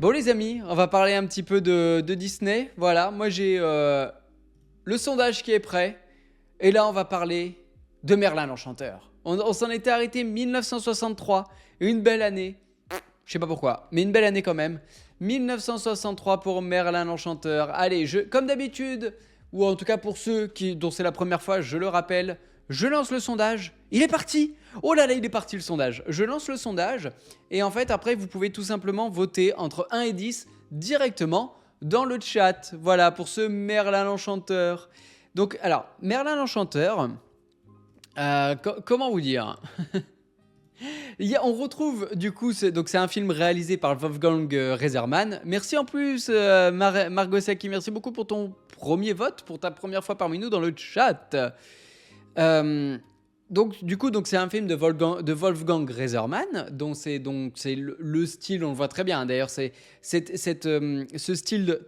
Bon les amis, on va parler un petit peu de Disney. Voilà, moi j'ai le sondage qui est prêt. Et là on va parler de Merlin l'Enchanteur. On s'en était arrêté 1963, une belle année. Je sais pas pourquoi, mais une belle année quand même. 1963 pour Merlin l'Enchanteur. Allez, comme d'habitude, ou en tout cas pour ceux dont c'est la première fois, je le rappelle, je lance le sondage. Il est parti. Oh là là, il est parti le sondage. Je lance le sondage et en fait après vous pouvez tout simplement voter entre 1 et 10 directement dans le chat. Voilà pour ce Merlin l'Enchanteur. Donc alors, Merlin l'Enchanteur, comment vous dire? On retrouve du coup, c'est un film réalisé par Wolfgang Reserman. Merci en plus Margot Saki, merci beaucoup pour ton premier vote, pour ta première fois parmi nous dans le chat. Donc du coup, c'est un film de Wolfgang Reserman, dont c'est le style, on le voit très bien. D'ailleurs, ce style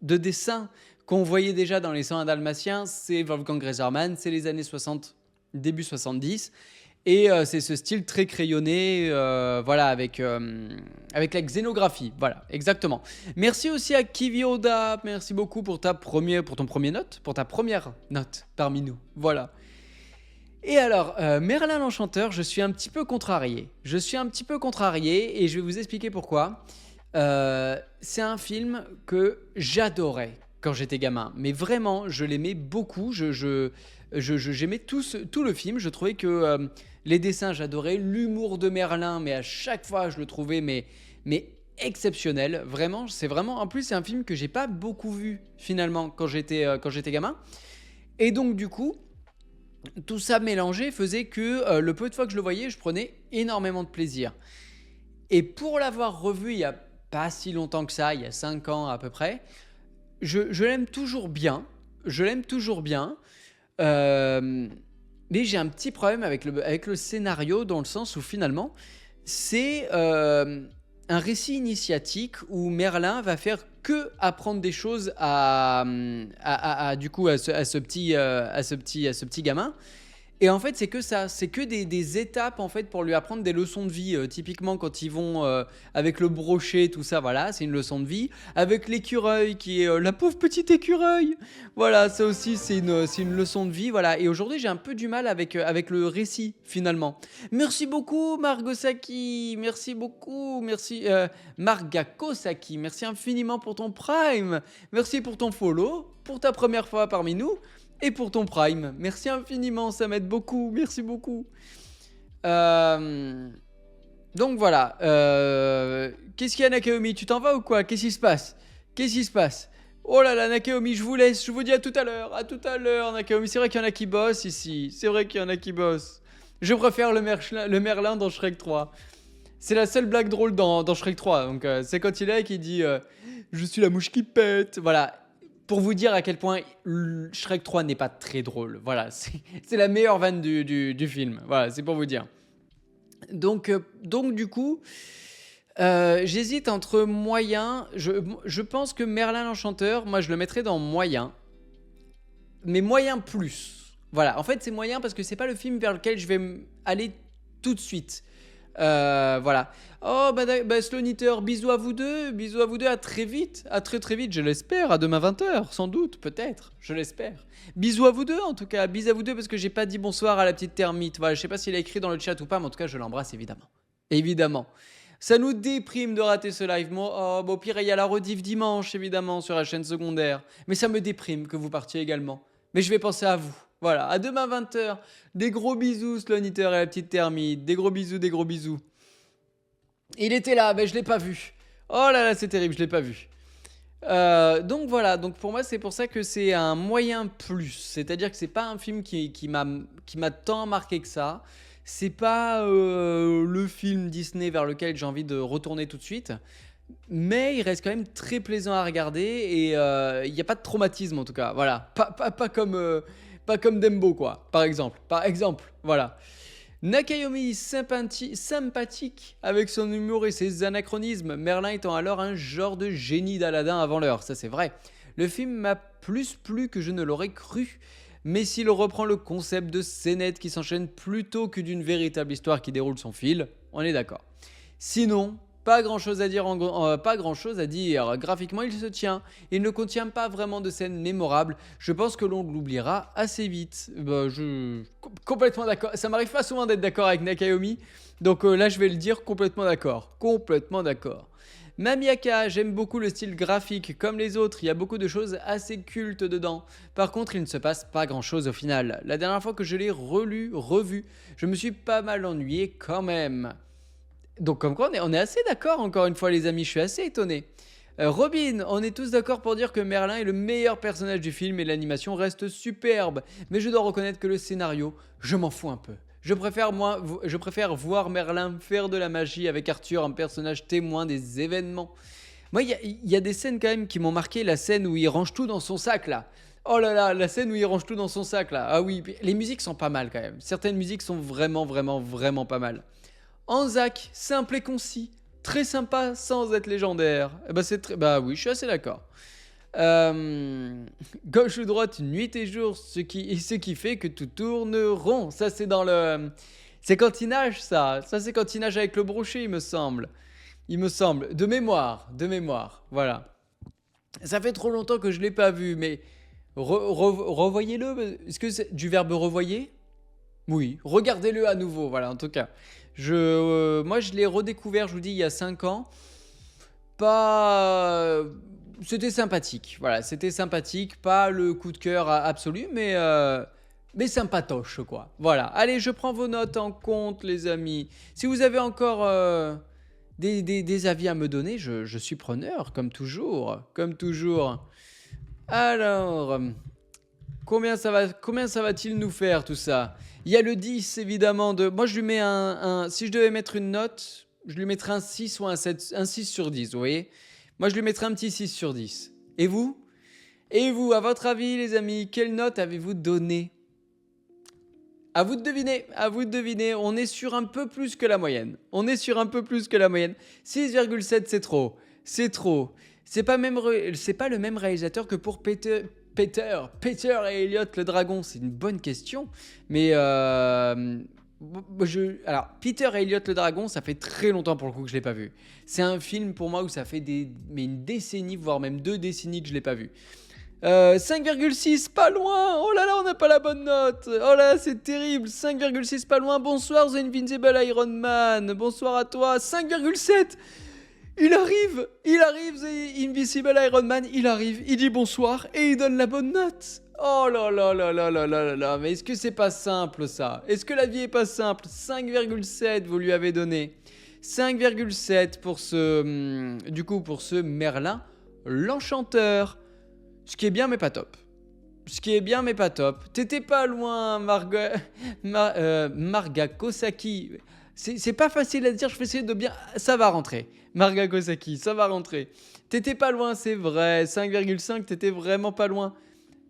de dessin qu'on voyait déjà dans les 101 Dalmatiens, c'est Wolfgang Reserman, c'est les années 60, début 70. Et c'est ce style très crayonné, voilà, avec la xénographie. Voilà, exactement. Merci aussi à Kivioda. Merci beaucoup pour ta première note parmi nous. Voilà. Et alors, Merlin l'Enchanteur, je suis un petit peu contrarié. Et je vais vous expliquer pourquoi. C'est un film que j'adorais quand j'étais gamin. Mais vraiment, je l'aimais beaucoup. J'aimais tout le film. Je trouvais que les dessins, j'adorais. L'humour de Merlin, mais à chaque fois, je le trouvais mais exceptionnel. Vraiment, en plus, c'est un film que j'ai pas beaucoup vu finalement quand j'étais gamin. Et donc, du coup, tout ça mélangé faisait que le peu de fois que je le voyais, je prenais énormément de plaisir. Et pour l'avoir revu il y a pas si longtemps que ça, il y a 5 ans à peu près, je l'aime toujours bien. Mais j'ai un petit problème avec le scénario, dans le sens où finalement, c'est un récit initiatique où Merlin va faire que apprendre des choses du coup, à ce petit gamin. Et en fait, c'est que ça, c'est que des étapes en fait pour lui apprendre des leçons de vie. Typiquement, quand ils vont avec le brochet, tout ça, voilà, c'est une leçon de vie. Avec l'écureuil, qui est la pauvre petite écureuil, voilà, ça aussi, c'est une leçon de vie, voilà. Et aujourd'hui, j'ai un peu du mal avec le récit finalement. Merci beaucoup, Margot Saki, merci beaucoup, merci Margako Saki, merci infiniment pour ton Prime, merci pour ton follow, pour ta première fois parmi nous. Et pour ton Prime, merci infiniment, ça m'aide beaucoup, merci beaucoup. Donc voilà, qu'est-ce qu'il y a Nakeomi, tu t'en vas ou quoi? Qu'est-ce qui se passe? Oh là là Nakeomi, je vous laisse, je vous dis à tout à l'heure Nakeomi, c'est vrai qu'il y en a qui bossent ici, Je préfère le Merlin dans Shrek 3. C'est la seule blague drôle dans Shrek 3, donc c'est quand il est qui dit je suis la mouche qui pète, voilà. Pour vous dire à quel point Shrek 3 n'est pas très drôle. Voilà, c'est la meilleure vanne du film. Voilà, c'est pour vous dire. Donc du coup, j'hésite entre moyen. Je pense que Merlin l'Enchanteur, moi je le mettrais dans moyen. Mais moyen plus. Voilà, en fait c'est moyen parce que c'est pas le film vers lequel je vais aller tout de suite. Voilà. Oh bah Slow Eater, bisous à vous deux, à très vite, à très très vite, je l'espère, à demain 20h, sans doute, peut-être, je l'espère. Bisous à vous deux en tout cas, bisous à vous deux parce que j'ai pas dit bonsoir à la petite termite, voilà, je sais pas s'il a écrit dans le chat ou pas, mais en tout cas je l'embrasse évidemment. Ça nous déprime de rater ce live, moi, au pire il y a la rediff dimanche évidemment sur la chaîne secondaire, mais ça me déprime que vous partiez également, mais je vais penser à vous. Voilà, à demain 20h. Des gros bisous, Slonitter et la petite termite. Des gros bisous. Il était là, mais je l'ai pas vu. Oh là là, c'est terrible, je l'ai pas vu. Donc voilà, donc pour moi, c'est pour ça que c'est un moyen plus. C'est-à-dire que c'est pas un film qui m'a tant marqué que ça. C'est pas le film Disney vers lequel j'ai envie de retourner tout de suite. Mais il reste quand même très plaisant à regarder et il n'y a pas de traumatisme en tout cas. Voilà, pas comme Dembo quoi, par exemple, voilà. Nakayomi, sympathique avec son humour et ses anachronismes, Merlin étant alors un genre de génie d'Aladin avant l'heure, ça c'est vrai. Le film m'a plus plu que je ne l'aurais cru, mais s'il reprend le concept de scénettes qui s'enchaînent plutôt que d'une véritable histoire qui déroule son fil, on est d'accord. Sinon, Pas grand chose à dire, pas grand chose à dire. Graphiquement, il se tient. Il ne contient pas vraiment de scènes mémorables. Je pense que l'on l'oubliera assez vite. Bah, complètement d'accord. Ça m'arrive pas souvent d'être d'accord avec Nakayomi. Donc là, je vais le dire complètement d'accord. Complètement d'accord. Mamiaka, j'aime beaucoup le style graphique comme les autres, il y a beaucoup de choses assez cultes dedans. Par contre, il ne se passe pas grand chose au final. La dernière fois que je l'ai revu, je me suis pas mal ennuyé quand même. Donc comme quoi on est assez d'accord encore une fois les amis, je suis assez étonné. Robin, on est tous d'accord pour dire que Merlin est le meilleur personnage du film et l'animation reste superbe. Mais je dois reconnaître que le scénario, je m'en fous un peu. Je préfère voir Merlin faire de la magie avec Arthur, un personnage témoin des événements. Moi, il y a des scènes quand même qui m'ont marqué. La scène où il range tout dans son sac là. Oh là là, la scène où il range tout dans son sac là. Ah oui, les musiques sont pas mal quand même. Certaines musiques sont vraiment, vraiment, vraiment pas mal. Anzac, simple et concis, très sympa sans être légendaire. Bah oui, je suis assez d'accord. Gauche ou droite, nuit et jour, ce qui fait que tout tourne rond. Ça c'est dans le... C'est quand il nage ça. Ça c'est quand il nage avec le brochet il me semble. Il me semble. De mémoire. Voilà. Ça fait trop longtemps que je l'ai pas vu, mais... Revoyez-le. Est-ce que c'est du verbe revoyer? Oui, regardez-le à nouveau, voilà, en tout cas. Moi, je l'ai redécouvert, je vous dis, il y a 5 ans. Pas... C'était sympathique, voilà, c'était sympathique. Pas le coup de cœur absolu, mais sympatoche, quoi. Voilà, allez, je prends vos notes en compte, les amis. Si vous avez encore des avis à me donner, je suis preneur, comme toujours. Comme toujours. Alors... Combien ça va-t-il nous faire tout ça? Il y a le 10 évidemment de... Moi je lui mets si je devais mettre une note, je lui mettrais un 6 ou un 7, un 6 sur 10, vous voyez? Moi je lui mettrais un petit 6 sur 10. Et vous? Et vous, à votre avis les amis, quelle note avez-vous donné? À vous de deviner, on est sur un peu plus que la moyenne. 6,7 c'est trop. C'est trop. C'est pas le même réalisateur que pour Peter et Elliot le dragon, c'est une bonne question. Mais alors Peter et Elliot le dragon, ça fait très longtemps pour le coup que je l'ai pas vu. C'est un film pour moi où ça fait une décennie, voire même 2 décennies que je l'ai pas vu. 5,6, pas loin. Oh là là, on n'a pas la bonne note. Oh là, c'est terrible. 5,6, pas loin. Bonsoir, The Invincible Iron Man. Bonsoir à toi. 5,7. Il arrive, The Invisible Iron Man, il dit bonsoir et il donne la bonne note. Oh là là là là là là là là, mais est-ce que c'est pas simple ça? Est-ce que la vie est pas simple? 5,7 vous lui avez donné. 5,7 pour pour ce Merlin l'Enchanteur. Ce qui est bien mais pas top. T'étais pas loin, Marga Kosaki. C'est pas facile à dire, je vais essayer de bien... Ça va rentrer. Marga Kosaki, ça va rentrer. T'étais pas loin, c'est vrai. 5,5, t'étais vraiment pas loin.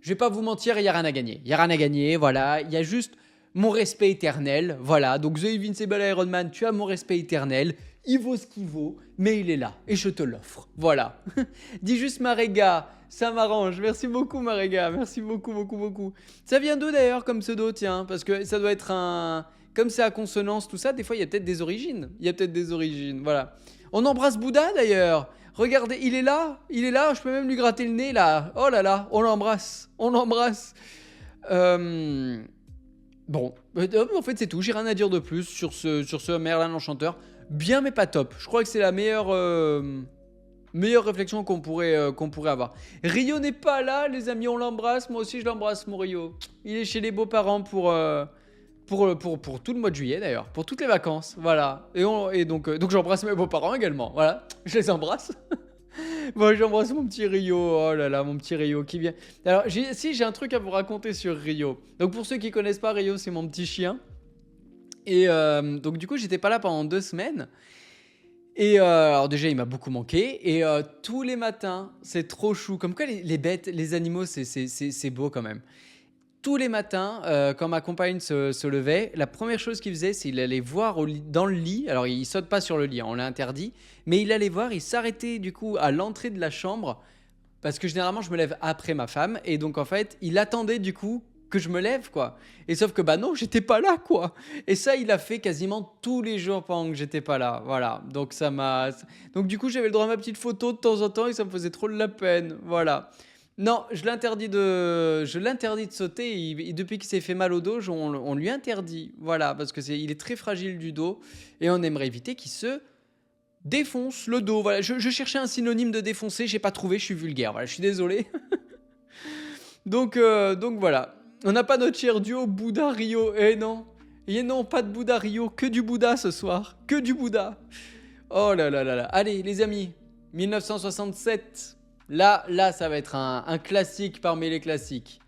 Je vais pas vous mentir, il y a rien à gagner. Voilà. Il y a juste mon respect éternel. Voilà. Donc The Invincible Iron Man, tu as mon respect éternel. Il vaut ce qu'il vaut, mais il est là. Et je te l'offre. Voilà. Dis juste Marega. Ça m'arrange. Merci beaucoup, Marega. Merci beaucoup, beaucoup, beaucoup. Ça vient d'où d'ailleurs comme pseudo, tiens? Parce que ça doit être un... Comme c'est à consonance, tout ça, des fois, il y a peut-être des origines. Voilà. On embrasse Bouddha, d'ailleurs. Regardez, il est là. Je peux même lui gratter le nez, là. Oh là là, on l'embrasse. Bon, en fait, c'est tout. J'ai rien à dire de plus sur ce Merlin l'Enchanteur. Bien, mais pas top. Je crois que c'est la meilleure réflexion qu'on pourrait avoir. Rio n'est pas là, les amis, on l'embrasse. Moi aussi, je l'embrasse, mon Rio. Il est chez les beaux-parents pour tout le mois de juillet d'ailleurs, pour toutes les vacances, voilà. Et donc j'embrasse mes beaux-parents également, voilà, je les embrasse. Bon, j'embrasse mon petit Rio, oh là là, mon petit Rio qui vient. Alors, j'ai un truc à vous raconter sur Rio. Donc pour ceux qui connaissent pas Rio, c'est mon petit chien. Et donc du coup, j'étais pas là pendant 2 semaines. Et alors déjà, il m'a beaucoup manqué. Et tous les matins, c'est trop chou. Comme quoi les bêtes, les animaux, c'est beau quand même. Tous les matins, quand ma compagne se levait, la première chose qu'il faisait, c'est qu'il allait voir dans le lit. Alors, il saute pas sur le lit, hein, on l'a interdit. Mais il allait voir, il s'arrêtait du coup à l'entrée de la chambre. Parce que généralement, je me lève après ma femme. Et donc, en fait, il attendait du coup que je me lève, quoi. Et sauf que, bah non, j'étais pas là, quoi. Et ça, il a fait quasiment tous les jours pendant que j'étais pas là. Voilà. Donc, donc, du coup, j'avais le droit à ma petite photo de temps en temps et ça me faisait trop de la peine. Voilà. Non, je l'interdis de sauter. Depuis qu'il s'est fait mal au dos, on lui interdit. Voilà. Parce que il est très fragile du dos et on aimerait éviter qu'il se défonce le dos. Voilà. Je cherchais un synonyme de défoncer, j'ai pas trouvé, je suis vulgaire. Voilà, je suis désolé. Donc voilà. On n'a pas notre cher duo Bouddha Rio. Eh non. Et non, pas de Bouddha Rio. Que du Bouddha ce soir. Que du Bouddha. Oh là là là là. Allez, les amis. 1967. Là, ça va être un classique parmi les classiques.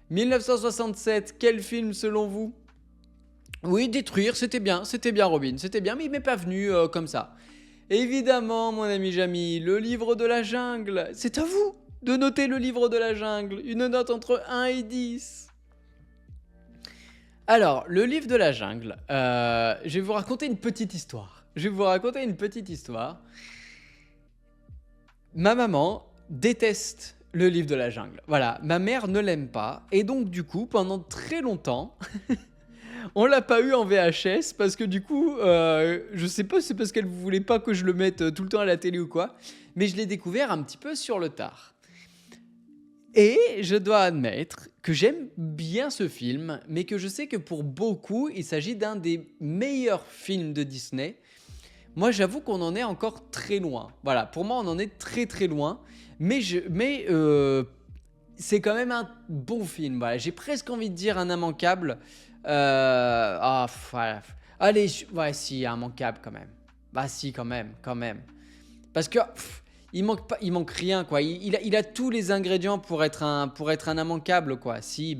1967, quel film selon vous? Oui, Détruire, c'était bien, Robin, c'était bien, mais il m'est pas venu comme ça. Évidemment, mon ami Jamy, le livre de la jungle. C'est à vous de noter le livre de la jungle. Une note entre 1 et 10. Alors, le livre de la jungle, je vais vous raconter une petite histoire. Ma maman déteste le livre de la jungle. Voilà, ma mère ne l'aime pas. Et donc, du coup, pendant très longtemps, on l'a pas eu en VHS parce que du coup, je sais pas si c'est parce qu'elle voulait pas que je le mette tout le temps à la télé ou quoi, mais je l'ai découvert un petit peu sur le tard. Et je dois admettre que j'aime bien ce film, mais que je sais que pour beaucoup, il s'agit d'un des meilleurs films de Disney. Moi, j'avoue qu'on en est encore très loin. Voilà, pour moi, on en est très très loin. Mais c'est quand même un bon film. Voilà, j'ai presque envie de dire un immanquable. Voilà. Allez, ouais, si, immanquable quand même. Bah si, quand même. Parce que il manque rien, quoi. Il a tous les ingrédients pour être un immanquable, quoi. Si,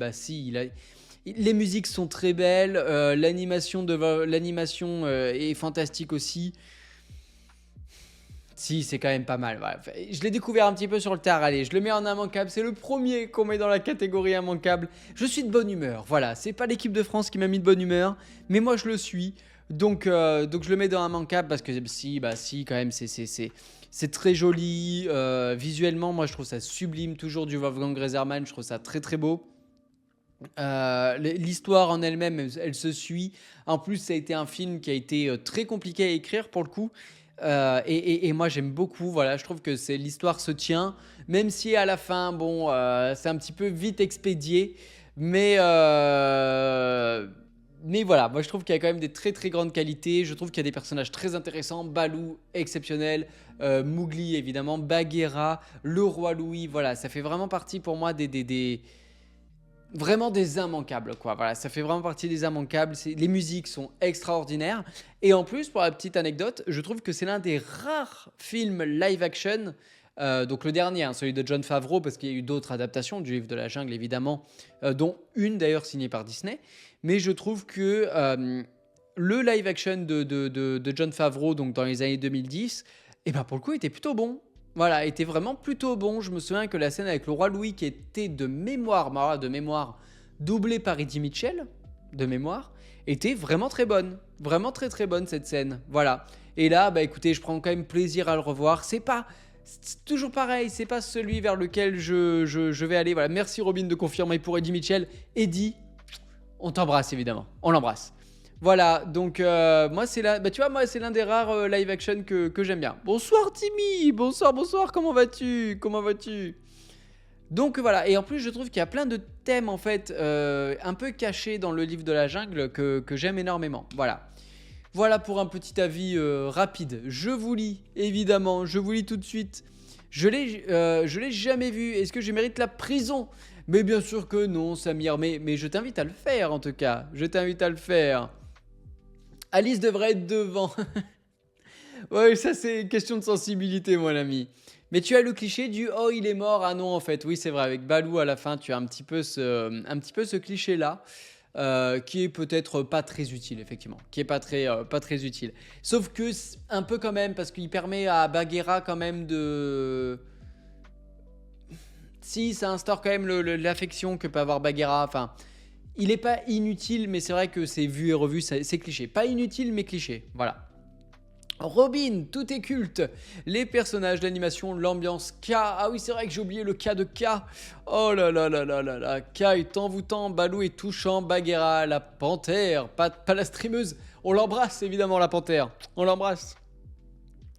les musiques sont très belles, l'animation est fantastique aussi. Si, c'est quand même pas mal. Ouais. Je l'ai découvert un petit peu sur le tard. Allez, je le mets en immanquable. C'est le premier qu'on met dans la catégorie immanquable. Je suis de bonne humeur. Voilà, c'est pas l'équipe de France qui m'a mis de bonne humeur, mais moi je le suis. Donc je le mets dans immanquable parce que si, quand même, c'est très joli. Visuellement, moi je trouve ça sublime. Toujours du Wolfgang Reserman, je trouve ça très très beau. L'histoire en elle-même, elle se suit. En plus, ça a été un film qui a été très compliqué à écrire pour le coup. Et moi j'aime beaucoup, voilà, je trouve que l'histoire se tient, même si à la fin, bon, c'est un petit peu vite expédié, mais voilà, moi je trouve qu'il y a quand même des très très grandes qualités, je trouve qu'il y a des personnages très intéressants, Baloo, exceptionnel, Mowgli évidemment, Bagheera, le roi Louis, voilà, ça fait vraiment partie pour moi vraiment des immanquables, quoi. Voilà, ça fait vraiment partie des immanquables. Les musiques sont extraordinaires. Et en plus, pour la petite anecdote, je trouve que c'est l'un des rares films live action. Donc le dernier, hein, celui de Jon Favreau, parce qu'il y a eu d'autres adaptations du livre de la jungle, évidemment, dont une d'ailleurs signée par Disney. Mais je trouve que le live action de Jon Favreau, donc dans les années 2010, et ben pour le coup, était plutôt bon. Voilà, était vraiment plutôt bon. Je me souviens que la scène avec le roi Louis, qui était de mémoire, doublée par Eddie Mitchell, de mémoire, était vraiment très bonne. Vraiment très très bonne cette scène. Voilà. Et là, bah écoutez, je prends quand même plaisir à le revoir. C'est toujours pareil, c'est pas celui vers lequel je vais aller. Voilà, merci Robin de confirmer pour Eddie Mitchell. Eddie, on t'embrasse évidemment. On l'embrasse. Voilà, donc moi c'est l'un des rares live action que j'aime bien. Bonsoir Timmy, bonsoir, comment vas-tu? Donc voilà, et en plus je trouve qu'il y a plein de thèmes en fait un peu cachés dans le livre de la jungle que j'aime énormément. Voilà pour un petit avis rapide. Je vous lis tout de suite. Je l'ai jamais vu. Est-ce que je mérite la prison? Mais bien sûr que non, Samir, mais je t'invite à le faire en tout cas. Alice devrait être devant. Ouais, ça c'est une question de sensibilité, mon ami. Mais tu as le cliché du «Oh, il est mort». Ah non, en fait, oui, c'est vrai. Avec Balou à la fin, tu as un petit peu ce cliché-là, qui est peut-être pas très utile, effectivement. Qui est pas très utile. Sauf que, un peu quand même, parce qu'il permet à Bagheera quand même de... Si, ça instaure quand même l'affection que peut avoir Bagheera. Enfin, il est pas inutile, mais c'est vrai que c'est vu et revu, c'est cliché. Pas inutile, mais cliché. Voilà. Robin, tout est culte. Les personnages, l'animation, l'ambiance, K. Ah oui, c'est vrai que j'ai oublié le K de K. Oh là là là là là là. K est envoûtant, Balou est touchant, Bagheera, la panthère, pas la streameuse. On l'embrasse évidemment, la panthère. On l'embrasse.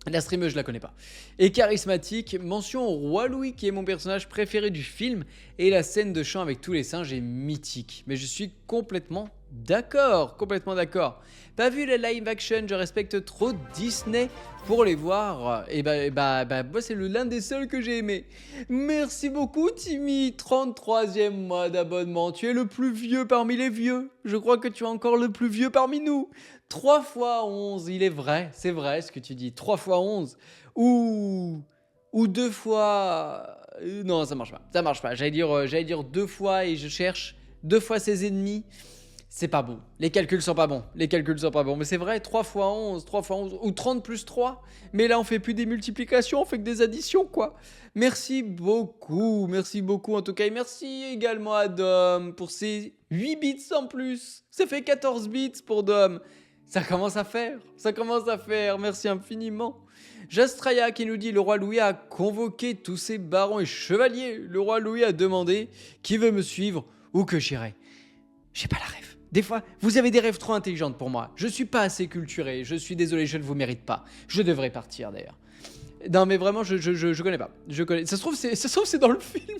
La streameuse, je la connais pas. Et charismatique, mention au Roi Louis qui est mon personnage préféré du film. Et la scène de chant avec tous les singes est mythique. Mais je suis complètement d'accord, complètement d'accord. Pas vu les live action, je respecte trop Disney pour les voir. Et moi c'est l'un des seuls que j'ai aimé. Merci beaucoup Timmy, 33e mois d'abonnement. Tu es le plus vieux parmi les vieux. Je crois que tu es encore le plus vieux parmi nous. 3 fois 11, il est vrai, c'est vrai ce que tu dis. 3 fois 11 ou 2 fois... Non, ça marche pas, ça marche pas. J'allais dire 2 fois et je cherche 2 fois ses ennemis. C'est pas bon. Les calculs sont pas bons. Mais c'est vrai, 3 fois 11 ou 30 plus 3. Mais là, on fait plus des multiplications, on fait que des additions, quoi. Merci beaucoup en tout cas. Et merci également à Dom pour ses 8 bits en plus. Ça fait 14 bits pour Dom. Ça commence à faire. Merci infiniment. Jastraya qui nous dit: le roi Louis a convoqué tous ses barons et chevaliers. Le roi Louis a demandé qui veut me suivre ou que j'irai. J'ai pas la rêve. Des fois, vous avez des rêves trop intelligentes pour moi. Je suis pas assez culturé. Je suis désolé, je ne vous mérite pas. Je devrais partir d'ailleurs. Non mais vraiment, je connais pas. Ça se trouve c'est dans le film.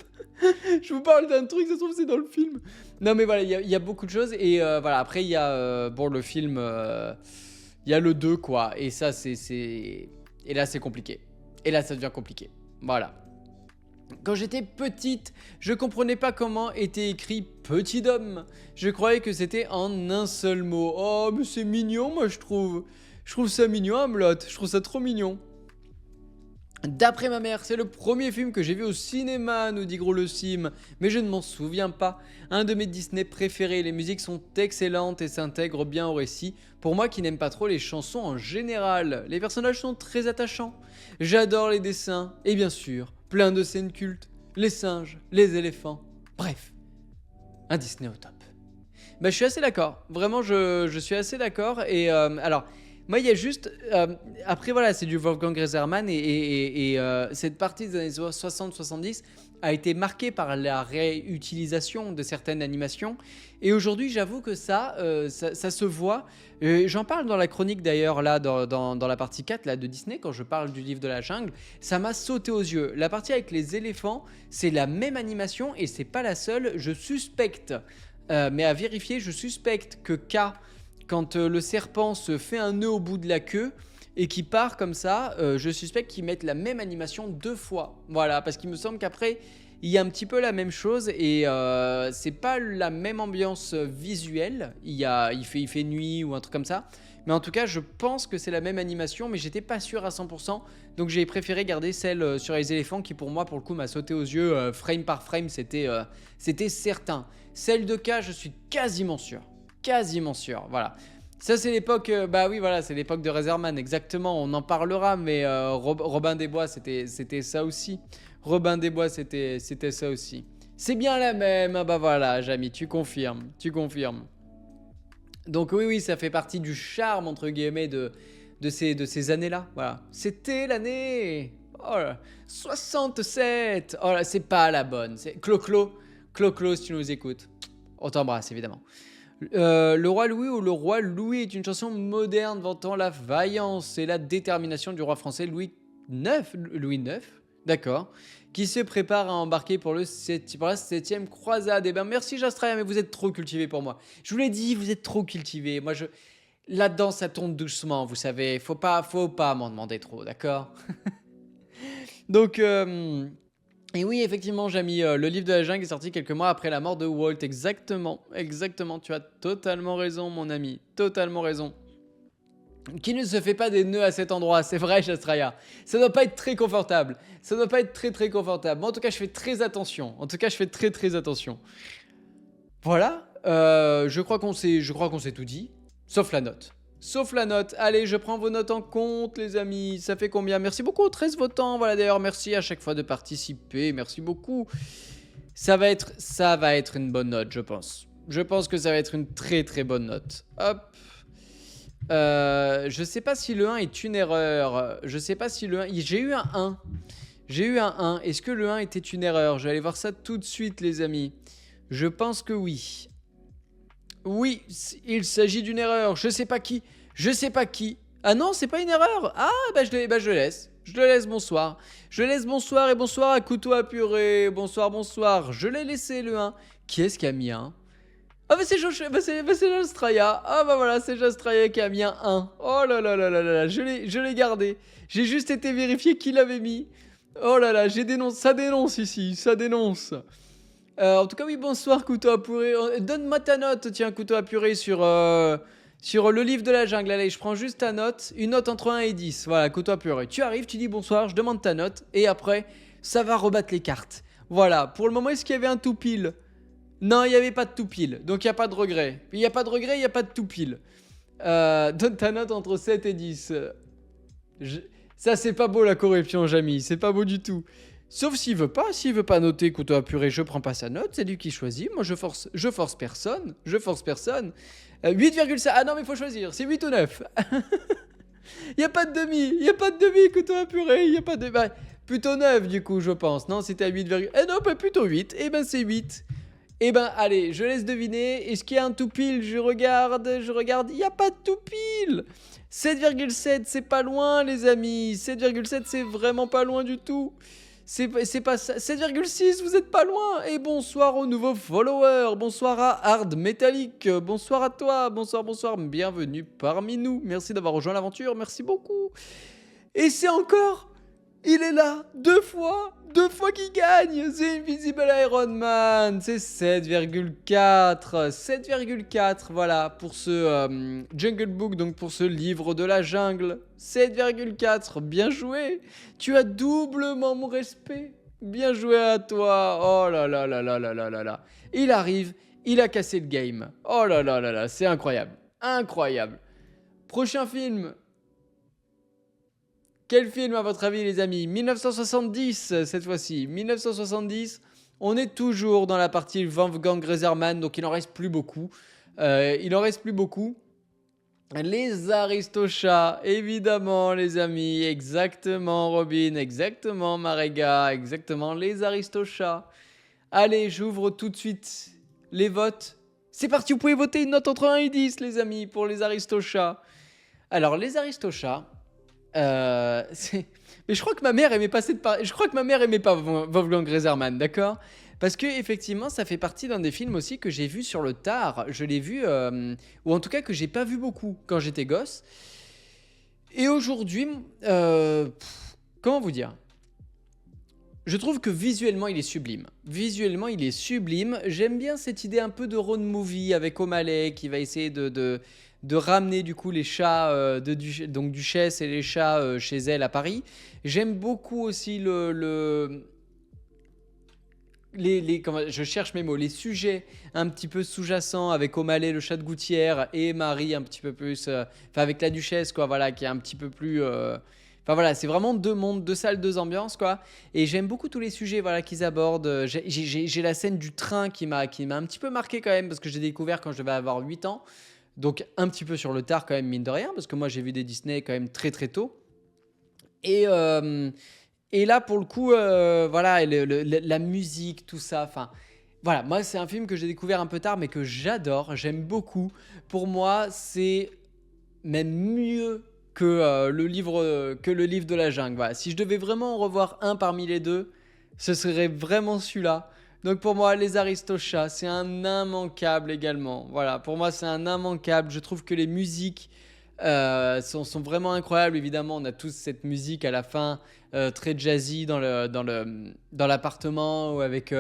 Je vous parle d'un truc, ça se trouve c'est dans le film. Non mais voilà, il y a beaucoup de choses. Et voilà, après il y a le film, il y a le 2 quoi. Et ça c'est... Et là c'est compliqué. Et là ça devient compliqué. Voilà. Quand j'étais petite, je comprenais pas comment était écrit petit homme. Je croyais que c'était en un seul mot. Oh mais c'est mignon moi je trouve. Je trouve ça mignon Hamlet, je trouve ça trop mignon. D'après ma mère, c'est le premier film que j'ai vu au cinéma, nous dit Gros le Sim, mais je ne m'en souviens pas. Un de mes Disney préférés, les musiques sont excellentes et s'intègrent bien au récit. Pour moi qui n'aime pas trop les chansons en général, les personnages sont très attachants. J'adore les dessins, et bien sûr, plein de scènes cultes, les singes, les éléphants, bref, un Disney au top. Bah je suis assez d'accord, vraiment je suis assez d'accord, et alors... Moi, il y a juste... après, voilà, c'est du Wolfgang Reserman et cette partie des années 60-70 a été marquée par la réutilisation de certaines animations. Et aujourd'hui, j'avoue que ça se voit. J'en parle dans la chronique d'ailleurs, là, dans la partie 4 là, de Disney, quand je parle du livre de la jungle. Ça m'a sauté aux yeux. La partie avec les éléphants, c'est la même animation et c'est pas la seule. Je suspecte, mais à vérifier, je suspecte que K... Quand le serpent se fait un nœud au bout de la queue et qui part comme ça, je suspecte qu'ils mettent la même animation 2 fois. Voilà, parce qu'il me semble qu'après, il y a un petit peu la même chose et c'est pas la même ambiance visuelle. Il fait nuit ou un truc comme ça. Mais en tout cas, je pense que c'est la même animation, mais j'étais pas sûr à 100%. Donc j'ai préféré garder celle sur les éléphants qui pour moi, pour le coup, m'a sauté aux yeux. Frame par frame, c'était certain. Celle de K, je suis quasiment sûr, voilà. Ça c'est l'époque, bah oui voilà, c'est l'époque de Reserman, exactement, on en parlera, mais Robin des Bois c'était ça aussi. C'était ça aussi. C'est bien la même, ah bah voilà, Jamy, tu confirmes. Donc oui, ça fait partie du charme, entre guillemets, de ces années-là, voilà. C'était l'année 67. Oh là, c'est pas la bonne, c'est Clo-Clo, si tu nous écoutes, on t'embrasse évidemment. Le roi Louis ou le roi Louis est une chanson moderne vantant la vaillance et la détermination du roi français Louis IX, d'accord, qui se prépare à embarquer pour la 7e croisade. Et ben merci Jastraya, mais vous êtes trop cultivé pour moi. Je vous l'ai dit, vous êtes trop cultivé. Moi là-dedans ça tourne doucement, vous savez, faut pas m'en demander trop, d'accord. Donc et oui, effectivement, Jamy, le livre de la jungle est sorti quelques mois après la mort de Walt. Exactement, tu as totalement raison, mon ami, totalement raison. Qui ne se fait pas des nœuds à cet endroit, c'est vrai, Jastraya. Ça doit pas être très confortable. Très confortable. Moi, en tout cas, je fais très attention. Très attention. Voilà, je crois qu'on s'est tout dit, sauf la note. Allez, je prends vos notes en compte, les amis. Ça fait combien? Merci beaucoup aux 13 votants. Voilà, d'ailleurs, merci à chaque fois de participer. Merci beaucoup. Ça va être une bonne note, je pense. Je pense que ça va être une très bonne note. Hop. Je sais pas si le 1 est une erreur. Je sais pas si le 1... J'ai eu un 1. J'ai eu un 1. Est-ce que le 1 était une erreur? Je vais aller voir ça tout de suite, les amis. Je pense que oui. Oui, il s'agit d'une erreur. Je sais pas qui. Je sais pas qui. Ah non, c'est pas une erreur. Ah, je le laisse. Je le laisse, bonsoir. Je le laisse, bonsoir et bonsoir à couteau à purée. Bonsoir, bonsoir. Je l'ai laissé, le 1. Qui est-ce qui a mis un? Ah bah c'est Jostraya. Ah bah voilà, c'est Jostraya qui a mis un 1. Oh là là là là là là, je l'ai gardé. J'ai juste été vérifié qui l'avait mis. Oh là là, ça dénonce ici, ça dénonce. En tout cas, oui, bonsoir, couteau à purée. Donne-moi ta note, tiens, couteau à purée, sur le livre de la jungle. Allez, je prends juste ta note, une note entre 1 et 10. Voilà, couteau à purée. Tu arrives, tu dis bonsoir, je demande ta note, et après, ça va rebattre les cartes. Voilà, pour le moment, est-ce qu'il y avait un tout pile? Non, il n'y avait pas de tout pile, donc il n'y a pas de regret. Il n'y a pas de regret, il n'y a pas de tout pile. Donne ta note entre 7 et 10. Ça, c'est pas beau la corruption, Jamy, c'est pas beau du tout. Sauf s'il veut pas noter couteau à purée, je prends pas sa note, c'est lui qui choisit. Moi, je force personne, 8,5. Ah non, mais il faut choisir, c'est 8 ou 9. Il y a pas de demi, couteau à purée, il y a pas de... Bah, plutôt 9 du coup, je pense. Non, c'était à 8, eh non, pas plutôt 8. Eh ben, c'est 8. Eh ben, allez, je laisse deviner. Est-ce qu'il y a un tout pile? Je regarde. Il n'y a pas de tout pile. 7,7, c'est pas loin, les amis. 7,7, c'est vraiment pas loin du tout. C'est pas ça. 7,6, vous êtes pas loin. Et bonsoir aux nouveaux followers. Bonsoir à Hard Metallic. Bonsoir à toi. Bonsoir, bonsoir. Bienvenue parmi nous. Merci d'avoir rejoint l'aventure. Merci beaucoup. Et c'est encore... Il est là, deux fois qu'il gagne. The Invisible Iron Man, c'est 7,4. 7,4, voilà, pour ce Jungle Book, donc pour ce livre de la jungle. 7,4, bien joué. Tu as doublement mon respect. Bien joué à toi. Oh là là là là là là là là. Il arrive, il a cassé le game. Oh là là là là, c'est incroyable. Incroyable. Prochain film. Quel film à votre avis, les amis? 1970 cette fois-ci. 1970, on est toujours dans la partie Wolfgang Reserman, donc il en reste plus beaucoup. Les Aristochats, évidemment, les amis. Exactement, Robin. Exactement, Marega. Exactement, les Aristochats. Allez, j'ouvre tout de suite les votes. C'est parti, vous pouvez voter une note entre 1 et 10, les amis, pour les Aristochats. Alors, les Aristochats... Mais je crois que ma mère aimait pas Wolfgang Reserman, d'accord? Parce que effectivement, ça fait partie d'un des films aussi que j'ai vu sur le tard. Je l'ai vu, ou en tout cas que j'ai pas vu beaucoup quand j'étais gosse. Et aujourd'hui, comment vous dire? Je trouve que visuellement, il est sublime. Visuellement, il est sublime. J'aime bien cette idée un peu de road movie avec O'Malley qui va essayer de ramener du coup les chats donc Duchesse et les chats chez elle à Paris. J'aime beaucoup aussi je cherche mes mots, les sujets un petit peu sous-jacents avec O'Malley, le chat de gouttière, et Marie un petit peu plus, avec la Duchesse quoi, voilà, qui est un petit peu plus... Enfin voilà, c'est vraiment deux mondes, deux salles, deux ambiances quoi. Et j'aime beaucoup tous les sujets voilà qu'ils abordent. J'ai la scène du train qui m'a un petit peu marqué quand même parce que j'ai découvert quand je devais avoir 8 ans. Donc un petit peu sur le tard quand même, mine de rien, parce que moi j'ai vu des Disney quand même très très tôt. Et là pour le coup, voilà, la musique, tout ça, enfin... Voilà, moi c'est un film que j'ai découvert un peu tard mais que j'adore, j'aime beaucoup. Pour moi c'est même mieux que le livre de la jungle. Voilà. Si je devais vraiment en revoir un parmi les deux, ce serait vraiment celui-là. Donc pour moi, les Aristochats, c'est un immanquable également. Voilà, pour moi, c'est un immanquable. Je trouve que les musiques sont vraiment incroyables. Évidemment, on a tous cette musique à la fin, très jazzy dans l'appartement ou avec...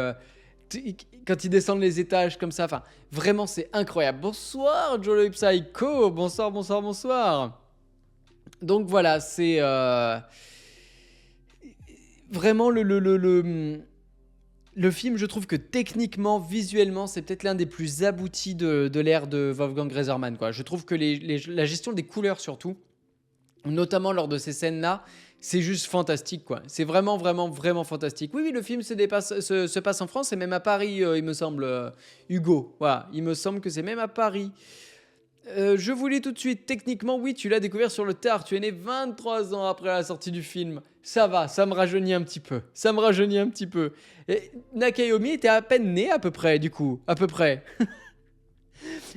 quand ils descendent les étages comme ça, enfin, vraiment, c'est incroyable. Bonsoir, Jolo Psycho. Bonsoir, bonsoir, bonsoir. Donc voilà, c'est vraiment le film, je trouve que techniquement, visuellement, c'est peut-être l'un des plus aboutis de l'ère de Wolfgang Reserman, quoi. Je trouve que la gestion des couleurs, surtout, notamment lors de ces scènes-là, c'est juste fantastique, quoi. C'est vraiment, vraiment, vraiment fantastique. Oui, le film se passe en France et même à Paris, il me semble, Hugo. Voilà, il me semble que c'est même à Paris. Je vous lis tout de suite. Techniquement, oui, tu l'as découvert sur le tard. Tu es né 23 ans après la sortie du film. Ça va, ça me rajeunit un petit peu. Ça me rajeunit un petit peu. Et Nakayomi était à peine né à peu près, du coup. À peu près.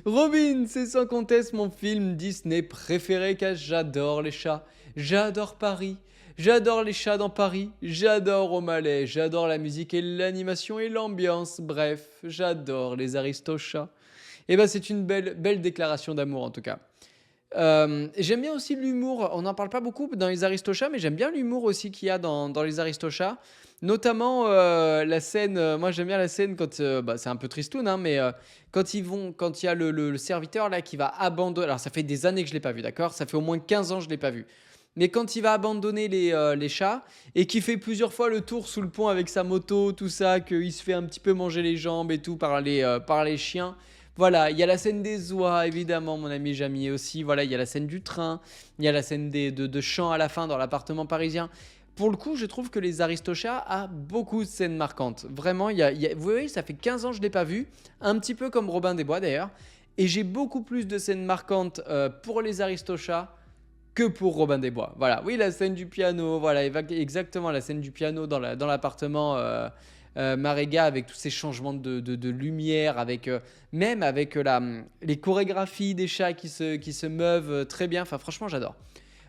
Robin, c'est sans conteste mon film Disney préféré car j'adore les chats. J'adore Paris. J'adore les chats dans Paris. J'adore O'Malley. J'adore la musique et l'animation et l'ambiance. Bref, j'adore les aristochats. Et ben c'est une belle déclaration d'amour en tout cas. J'aime bien aussi l'humour. On n'en parle pas beaucoup dans les Aristochats, mais j'aime bien l'humour aussi qu'il y a dans les Aristochats. Notamment la scène. Moi, j'aime bien la scène quand. C'est un peu tristoun, hein, mais quand quand il y a le serviteur là qui va abandonner. Alors, ça fait des années que je l'ai pas vu, d'accord. Ça fait au moins 15 ans que je l'ai pas vu. Mais quand il va abandonner les chats et qu'il fait plusieurs fois le tour sous le pont avec sa moto, tout ça, qu'il se fait un petit peu manger les jambes et tout par les chiens. Voilà, il y a la scène des oies, évidemment, mon ami Jamy aussi. Voilà, il y a la scène du train, il y a la scène de chants à la fin dans l'appartement parisien. Pour le coup, je trouve que les Aristochats a beaucoup de scènes marquantes. Vraiment, vous voyez, ça fait 15 ans que je ne l'ai pas vu. Un petit peu comme Robin des Bois d'ailleurs. Et j'ai beaucoup plus de scènes marquantes pour les Aristochats que pour Robin des Bois. Voilà, oui, la scène du piano, voilà, exactement la scène du piano dans l'appartement Maréga avec tous ces changements de lumière, même avec les chorégraphies des chats qui se meuvent très bien. Enfin, franchement, j'adore.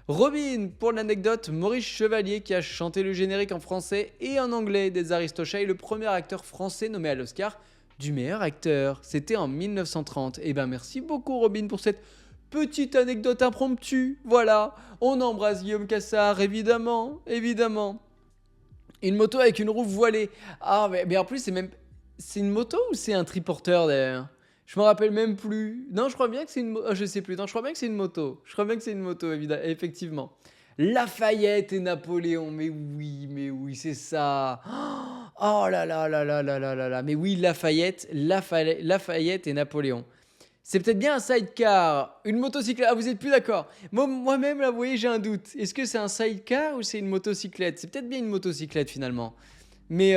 Robin, pour l'anecdote, Maurice Chevalier, qui a chanté le générique en français et en anglais des Aristochats, est le premier acteur français nommé à l'Oscar du meilleur acteur. C'était en 1930. Eh ben, merci beaucoup, Robin, pour cette petite anecdote impromptue. Voilà, on embrasse Guillaume Cassard, évidemment, évidemment. Une moto avec une roue voilée. Ah, mais en plus, c'est une moto ou c'est un triporteur d'ailleurs? Je me rappelle même plus. Non, je crois bien que c'est une moto. Je sais plus. Non, je crois bien que c'est une moto. Je crois bien que c'est une moto, évidemment, effectivement. Lafayette et Napoléon. Mais oui, c'est ça. Oh là là là là là là là là. Mais oui, Lafayette et Napoléon. C'est peut-être bien un sidecar, une motocyclette. Ah, vous êtes plus d'accord. Moi-même, là, vous voyez, j'ai un doute. Est-ce que c'est un sidecar ou c'est une motocyclette? C'est peut-être bien une motocyclette finalement. Mais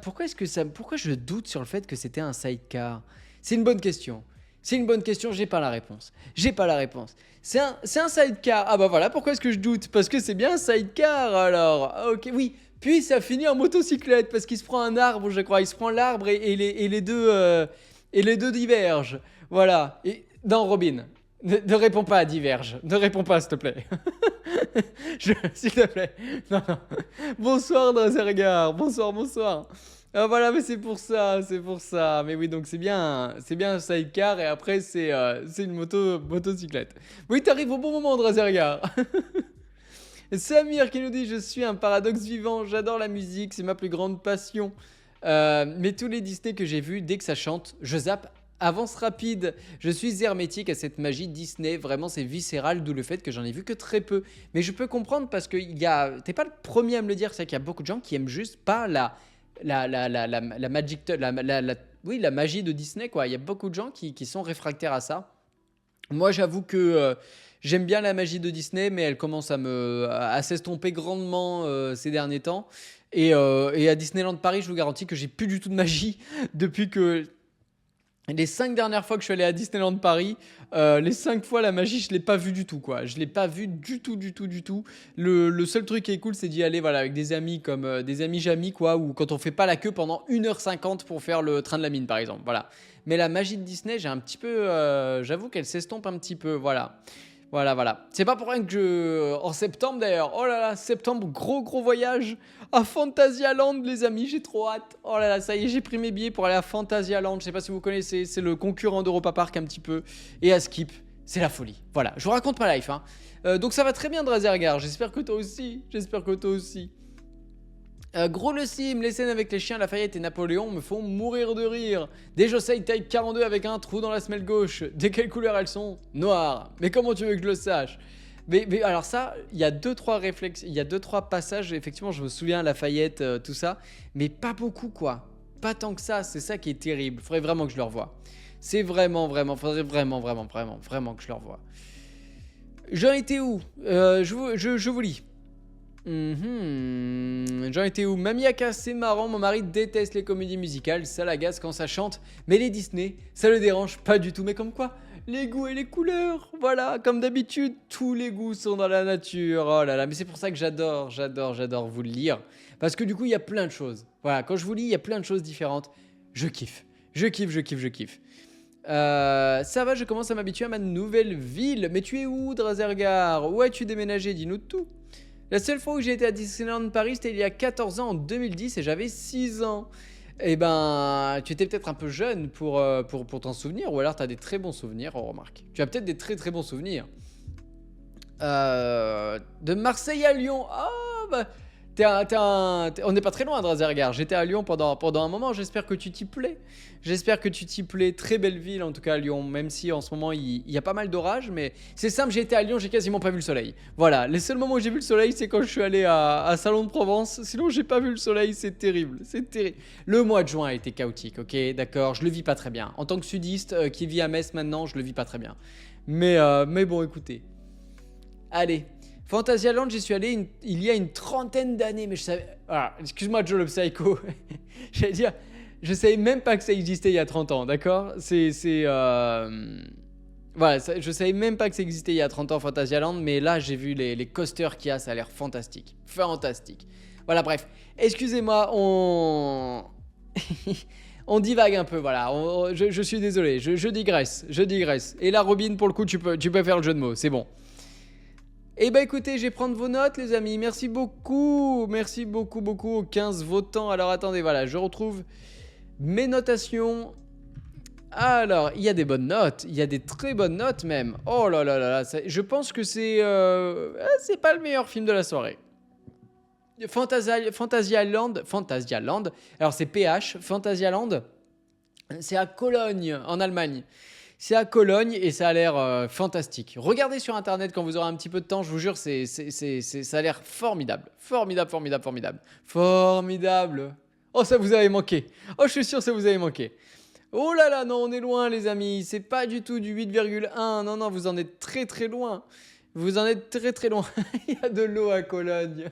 pourquoi je doute sur le fait que c'était un sidecar? C'est une bonne question. C'est une bonne question, j'ai pas la réponse. J'ai pas la réponse. C'est un sidecar. Ah bah voilà, pourquoi est-ce que je doute? Parce que c'est bien un sidecar alors. Ah, ok, oui. Puis ça finit en motocyclette parce qu'il se prend un arbre, je crois. Il se prend l'arbre et les deux divergent. Voilà. Et non, Robin, ne réponds pas à diverge. Ne réponds pas, s'il te plaît. S'il te plaît. Non, non. Bonsoir, Drazergar. Bonsoir. Ah, voilà, mais c'est pour ça. Mais oui, donc c'est bien un sidecar et après c'est une motocyclette. Oui, t'arrives au bon moment, Drazergar. Samir qui nous dit: je suis un paradoxe vivant, j'adore la musique, c'est ma plus grande passion. Mais tous les Disney que j'ai vus, dès que ça chante, je zappe. Avance rapide, je suis hermétique à cette magie Disney, vraiment c'est viscéral, d'où le fait que j'en ai vu que très peu. Mais je peux comprendre parce que t'es pas le premier à me le dire, c'est qu'il y a beaucoup de gens qui aiment juste pas la magie de Disney, quoi. Il y a beaucoup de gens qui sont réfractaires à ça. Moi, j'avoue que j'aime bien la magie de Disney, mais elle commence à s'estomper grandement ces derniers temps. Et à Disneyland Paris, je vous garantis que j'ai plus du tout de magie depuis que les 5 dernières fois que je suis allé à Disneyland Paris, les 5 fois la magie, je l'ai pas vue du tout, quoi. Je l'ai pas vue du tout. Le seul truc qui est cool, c'est d'y aller, voilà, avec des amis comme des amis Jamy, quoi, ou quand on fait pas la queue pendant 1h50 pour faire le train de la mine, par exemple, voilà. Mais la magie de Disney, j'ai un petit peu, j'avoue qu'elle s'estompe un petit peu, voilà. Voilà. C'est pas pour rien que en septembre d'ailleurs, oh là là, septembre, gros voyage à Phantasialand, les amis, j'ai trop hâte. Oh là là, ça y est, j'ai pris mes billets pour aller à Phantasialand. Je sais pas si vous connaissez, c'est le concurrent d'Europa Park un petit peu. Et à Skip, c'est la folie. Voilà, je vous raconte ma life, hein. Donc ça va très bien, Drazergar. J'espère que toi aussi. Gros le sim, les scènes avec les chiens Lafayette et Napoléon me font mourir de rire. Des Josei Type 42 avec un trou dans la semelle gauche. De quelle couleur elles sont? Noires. Mais comment tu veux que je le sache? Mais alors ça, il y a 2-3 réflexes, il y a 2-3 passages, effectivement je me souviens, Lafayette, tout ça. Mais pas beaucoup, quoi. Pas tant que ça, c'est ça qui est terrible. Faudrait vraiment que je le revoie. C'est faudrait vraiment que je le revoie. J'en étais où? Je vous lis. J'en étais où? Mamiaka, c'est marrant, mon mari déteste les comédies musicales, ça l'agace quand ça chante, mais les Disney, ça le dérange pas du tout. Mais comme quoi, Les goûts et les couleurs, voilà, comme d'habitude, tous les goûts sont dans la nature. Oh là là, mais c'est pour ça que j'adore vous le lire. Parce que du coup, il y a plein de choses. Voilà, quand je vous lis, il y a plein de choses différentes. Je kiffe, je kiffe. Ça va, je commence à m'habituer à ma nouvelle ville. Mais tu es où, Drazergar? Où as-tu déménagé? Dis-nous tout. La seule fois où j'ai été à Disneyland Paris, c'était il y a 14 ans, en 2010, et j'avais 6 ans. Eh ben, tu étais peut-être un peu jeune pour t'en souvenir, ou alors tu as des très bons souvenirs, oh, remarque. Tu as peut-être des très très bons souvenirs. De Marseille à Lyon. Ah, bah, on n'est pas très loin, Drazergar. J'étais à Lyon pendant un moment. J'espère que tu t'y plais. J'espère que tu t'y plais. Très belle ville, en tout cas, Lyon. Même si en ce moment, il y a pas mal d'orages. Mais c'est simple, j'ai été à Lyon, j'ai quasiment pas vu le soleil. Voilà, les seuls moments où j'ai vu le soleil, c'est quand je suis allé à Salon de Provence. Sinon, j'ai pas vu le soleil. C'est terrible. C'est terrible. Le mois de juin a été chaotique, ok? D'accord, je le vis pas très bien. En tant que sudiste qui vit à Metz maintenant, je le vis pas très bien. Mais bon, écoutez. Allez. Fantasyland, j'y suis allé il y a une trentaine d'années, mais je savais... Ah, excuse-moi Joe le Psycho. J'allais dire, je savais même pas que ça existait il y a 30 ans, d'accord? Voilà, je savais même pas que ça existait il y a 30 ans, Fantasyland, mais là, j'ai vu les coasters qu'il y a, ça a l'air fantastique. Fantastique. Voilà, bref. Excusez-moi, on divague un peu, voilà. Je suis désolé, je digresse. Et là, Robin, pour le coup, tu peux faire le jeu de mots, c'est bon. Eh ben écoutez, je vais prendre vos notes les amis, merci beaucoup aux 15 votants. Alors attendez, voilà, je retrouve mes notations. Alors, il y a des bonnes notes, il y a des très bonnes notes même. Oh là là là là, je pense que c'est pas le meilleur film de la soirée. Fantasyland, alors c'est PH, Fantasyland, c'est à Cologne en Allemagne. C'est à Cologne et ça a l'air fantastique. Regardez sur internet quand vous aurez un petit peu de temps, je vous jure, ça a l'air formidable. Formidable. Oh, ça vous avait manqué. Oh, je suis sûr que ça vous avait manqué. Oh là là, non, on est loin les amis. C'est pas du tout du 8,1. Non, vous en êtes très très loin. Vous en êtes très très loin. Il y a de l'eau à Cologne.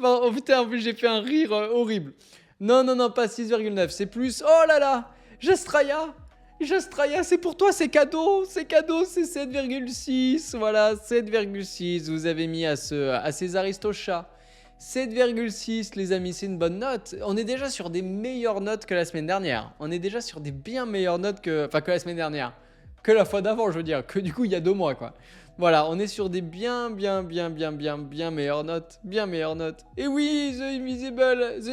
Oh putain, en plus j'ai fait un rire horrible. Non, pas 6,9. C'est plus... Oh là là, Jastraya, c'est pour toi, c'est cadeau, c'est 7,6, voilà, 7,6, vous avez mis à ces Aristochats. 7,6 les amis, c'est une bonne note. On est déjà sur des meilleures notes que la semaine dernière. On est déjà sur des bien meilleures notes que la semaine dernière. Que la fois d'avant, je veux dire, que du coup il y a 2 mois quoi. Voilà, on est sur des bien meilleures notes. Et oui, The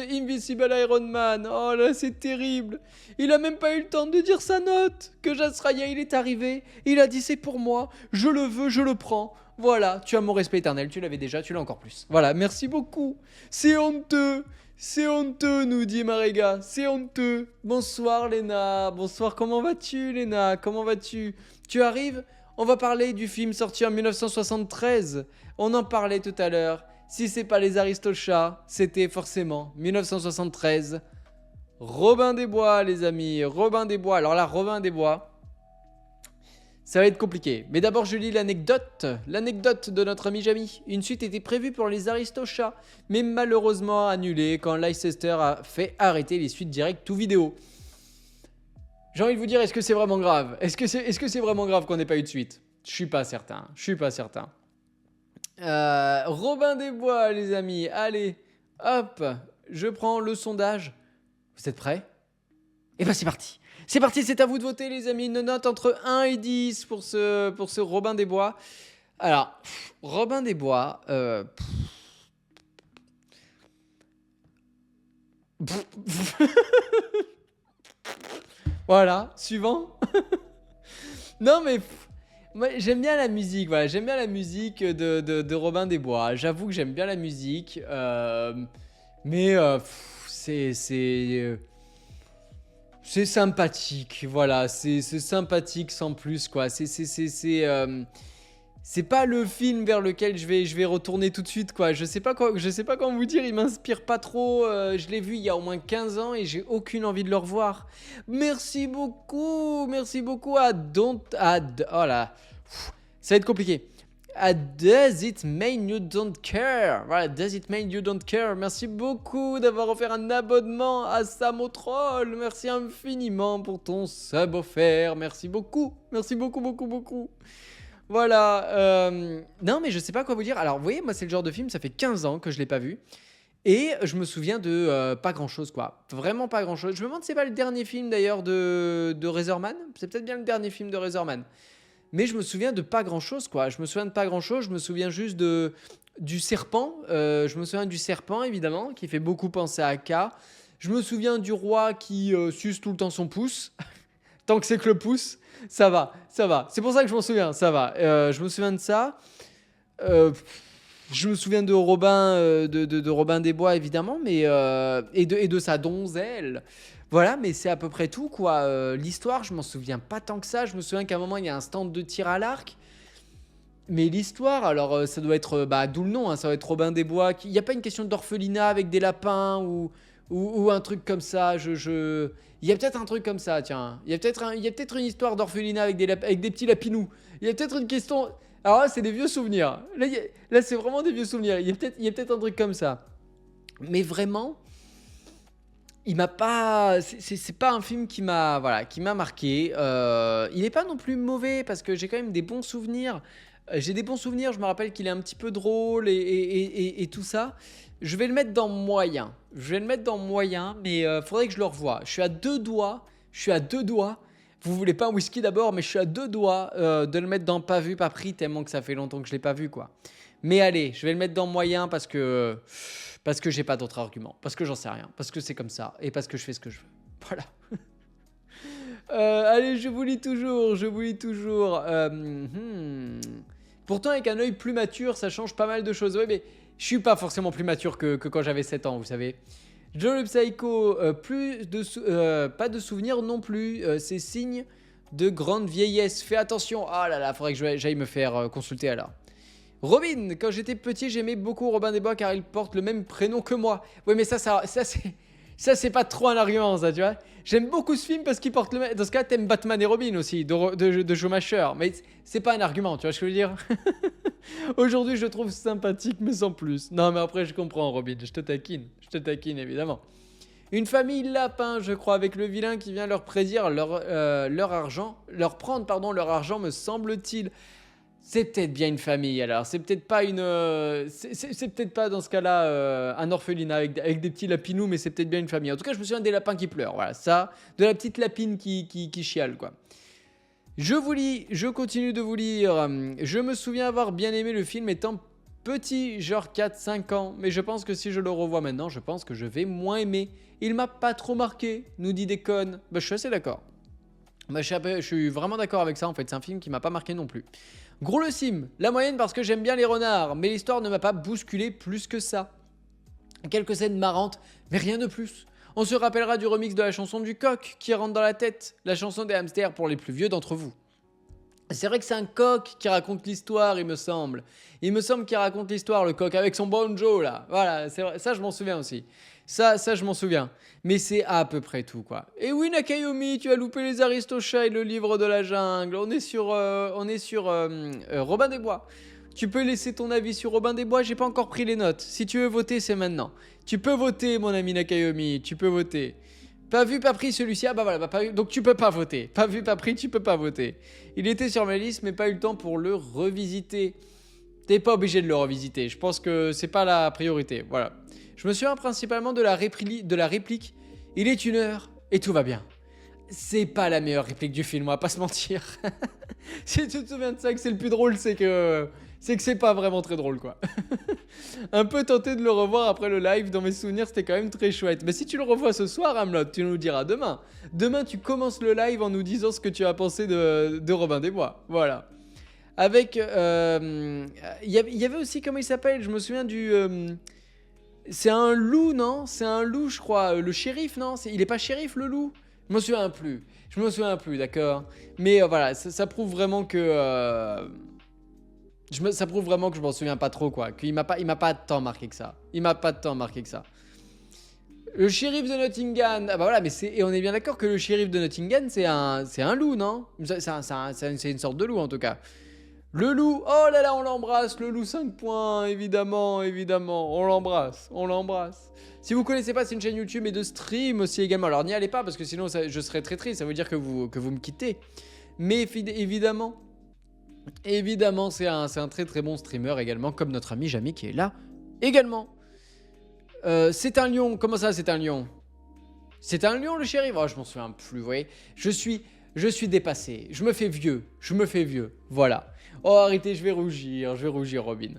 Invisible Iron Man. Oh là, c'est terrible. Il a même pas eu le temps de dire sa note. Que Jasraya, il est arrivé. Il a dit c'est pour moi. Je le veux, je le prends. Voilà, tu as mon respect éternel. Tu l'avais déjà, tu l'as encore plus. Voilà, merci beaucoup. C'est honteux, nous dit Marega. C'est honteux. Bonsoir Léna. Bonsoir, comment vas-tu Léna? Comment vas-tu? Tu arrives? On va parler du film sorti en 1973. On en parlait tout à l'heure. Si c'est pas les Aristochats, c'était forcément 1973. Robin des Bois, les amis. Robin des Bois. Alors là, Robin des Bois, ça va être compliqué. Mais d'abord, je lis l'anecdote. L'anecdote de notre ami Jamy. Une suite était prévue pour les Aristochats, mais malheureusement annulée quand Leicester a fait arrêter les suites directes tout vidéo. J'ai envie de vous dire, est-ce que c'est vraiment grave? Est-ce que c'est vraiment grave qu'on n'ait pas eu de suite? Je suis pas certain. Robin des Bois, les amis. Allez, hop, je prends le sondage. Vous êtes prêts? Et ben c'est parti. C'est à vous de voter, les amis. Une note entre 1 et 10 pour ce Robin des Bois. Alors, Robin des Bois... Voilà, suivant. Non mais moi, j'aime bien la musique, voilà, j'aime bien la musique de Robin des Bois. J'avoue que j'aime bien la musique, mais c'est sympathique, voilà, c'est sympathique sans plus quoi. C'est pas le film vers lequel je vais retourner tout de suite quoi. Je sais pas comment vous dire, il m'inspire pas trop. Je l'ai vu il y a au moins 15 ans et j'ai aucune envie de le revoir. Merci beaucoup à oh là, ça va être compliqué. Does it mean you don't care? Voilà, does it mean you don't care? Merci beaucoup d'avoir offert un abonnement à Samotroll. Merci infiniment pour ton sub offert. Merci beaucoup. Merci beaucoup, beaucoup, beaucoup. Voilà. Non, mais je sais pas quoi vous dire. Alors, vous voyez, moi, c'est le genre de film, ça fait 15 ans que je l'ai pas vu. Et je me souviens de pas grand chose, quoi. Vraiment pas grand chose. Je me demande si c'est pas le dernier film d'ailleurs de Razorman. C'est peut-être bien le dernier film de Razorman. Mais je me souviens de pas grand chose, quoi. Je me souviens de pas grand chose. Je me souviens juste du serpent. Je me souviens du serpent, évidemment, qui fait beaucoup penser à K. Je me souviens du roi qui suce tout le temps son pouce. Tant que c'est que le pouce, ça va, ça va. C'est pour ça que je m'en souviens, ça va. Je me souviens de ça. Je me souviens de Robin, de Robin des Bois, évidemment, mais, et de sa donzelle. Voilà, mais c'est à peu près tout, quoi. L'histoire, je m'en souviens pas tant que ça. Je me souviens qu'à un moment, il y a un stand de tir à l'arc. Mais l'histoire, alors ça doit être, d'où le nom, hein, ça doit être Robin des Bois. Il n'y a pas une question d'orphelinat avec des lapins ou un truc comme ça. Il y a peut-être un truc comme ça, tiens. Il y a peut-être une histoire d'orphelinat avec des petits lapinous. Il y a peut-être une question. Alors là, c'est des vieux souvenirs. Là, c'est vraiment des vieux souvenirs. Il y a peut-être un truc comme ça. Mais vraiment, il m'a pas. C'est pas un film qui m'a marqué. Il n'est pas non plus mauvais parce que j'ai quand même des bons souvenirs. J'ai des bons souvenirs. Je me rappelle qu'il est un petit peu drôle et tout ça. Je vais le mettre dans moyen. Mais faudrait que je le revoie. Je suis à deux doigts. Vous voulez pas un whisky d'abord, mais je suis à deux doigts de le mettre dans pas vu, pas pris, tellement que ça fait longtemps que je l'ai pas vu, quoi. Mais allez, je vais le mettre dans moyen parce que j'ai pas d'autre argument, parce que j'en sais rien, parce que c'est comme ça et parce que je fais ce que je veux. Voilà. Allez, je vous lis toujours. Pourtant, avec un œil plus mature, ça change pas mal de choses. Oui, mais je suis pas forcément plus mature que quand j'avais 7 ans, vous savez. Joe le Psycho, pas de souvenirs non plus. C'est signe de grande vieillesse. Fais attention. Ah là là, faudrait que j'aille me faire consulter alors. Robin, quand j'étais petit, j'aimais beaucoup Robin des Bois car il porte le même prénom que moi. Oui, mais ça c'est pas trop un argument, ça, tu vois. J'aime beaucoup ce film parce qu'il porte le même. Dans ce cas, t'aimes Batman et Robin aussi, de Schumacher. Mais c'est pas un argument, tu vois ce que je veux dire. Aujourd'hui, je le trouve sympathique, mais sans plus. Non, mais après, je comprends, Robin. Je te taquine, évidemment. Une famille lapin, je crois, avec le vilain qui vient leur prédire leur argent. Leur prendre, pardon, leur argent, me semble-t-il. C'est peut-être bien une famille alors, c'est peut-être pas c'est peut-être pas dans ce cas-là un orphelinat avec des petits lapinous, mais c'est peut-être bien une famille. En tout cas, je me souviens des lapins qui pleurent, voilà, ça, de la petite lapine qui chiale, quoi. Je continue de vous lire. Je me souviens avoir bien aimé le film étant petit, genre 4-5 ans, mais je pense que si je le revois maintenant, je pense que je vais moins aimer. Il m'a pas trop marqué, nous dit Déconne. Bah, je suis assez d'accord. Je suis vraiment d'accord avec ça, en fait, c'est un film qui m'a pas marqué non plus. Gros le sim, la moyenne parce que j'aime bien les renards, mais l'histoire ne m'a pas bousculé plus que ça. Quelques scènes marrantes, mais rien de plus. On se rappellera du remix de la chanson du coq qui rentre dans la tête, la chanson des hamsters pour les plus vieux d'entre vous. C'est vrai que c'est un coq qui raconte l'histoire, il me semble. Il me semble qu'il raconte l'histoire, le coq, avec son banjo là. Voilà, c'est vrai, ça je m'en souviens aussi. Ça je m'en souviens. Mais c'est à peu près tout, quoi. Et oui, Nakayomi, tu as loupé les Aristochats et le livre de la jungle. On est sur Robin des Bois. Tu peux laisser ton avis sur Robin des Bois, j'ai pas encore pris les notes. Si tu veux voter, c'est maintenant. Tu peux voter, mon ami Nakayomi, tu peux voter. Pas vu, pas pris celui-ci. Ah bah voilà, pas vu, donc tu peux pas voter. Pas vu, pas pris, tu peux pas voter. Il était sur ma liste, mais pas eu le temps pour le revisiter. T'es pas obligé de le revisiter. Je pense que c'est pas la priorité. Voilà. Je me souviens principalement de la réplique. Il est 1h et tout va bien. C'est pas la meilleure réplique du film, on va pas se mentir. Si tu te souviens de ça, que c'est le plus drôle, c'est que c'est pas vraiment très drôle, quoi. Un peu tenté de le revoir après le live, dans mes souvenirs, c'était quand même très chouette. Mais si tu le revois ce soir, Hamelot, tu nous diras demain. Demain, tu commences le live en nous disant ce que tu as pensé de Robin des Bois. Voilà. Avec... Il y avait aussi, comment il s'appelle? Je me souviens du... c'est un loup, non? C'est un loup, je crois. Le shérif, non? Il est pas shérif, le loup? Je me souviens plus, d'accord. Mais voilà, ça prouve vraiment que... ça prouve vraiment que je m'en souviens pas trop, quoi. Qu'il m'a pas tant marqué que ça. Le shérif de Nottingham. Ah bah voilà, et on est bien d'accord que le shérif de Nottingham, c'est un loup, non? C'est une sorte de loup, en tout cas. Le loup, oh là là, on l'embrasse, le loup 5 points, évidemment, évidemment, on l'embrasse, on l'embrasse. Si vous connaissez pas, c'est une chaîne YouTube et de stream aussi également. Alors n'y allez pas parce que sinon je serais très triste, ça veut dire que vous me quittez. Mais évidemment, évidemment, c'est un très très bon streamer également, comme notre ami Jamy qui est là également. C'est un lion, comment ça c'est un lion? C'est un lion le shérif? Oh, je m'en souviens plus, vous voyez. Je suis dépassé, je me fais vieux, voilà. Oh arrêtez, je vais rougir Robin.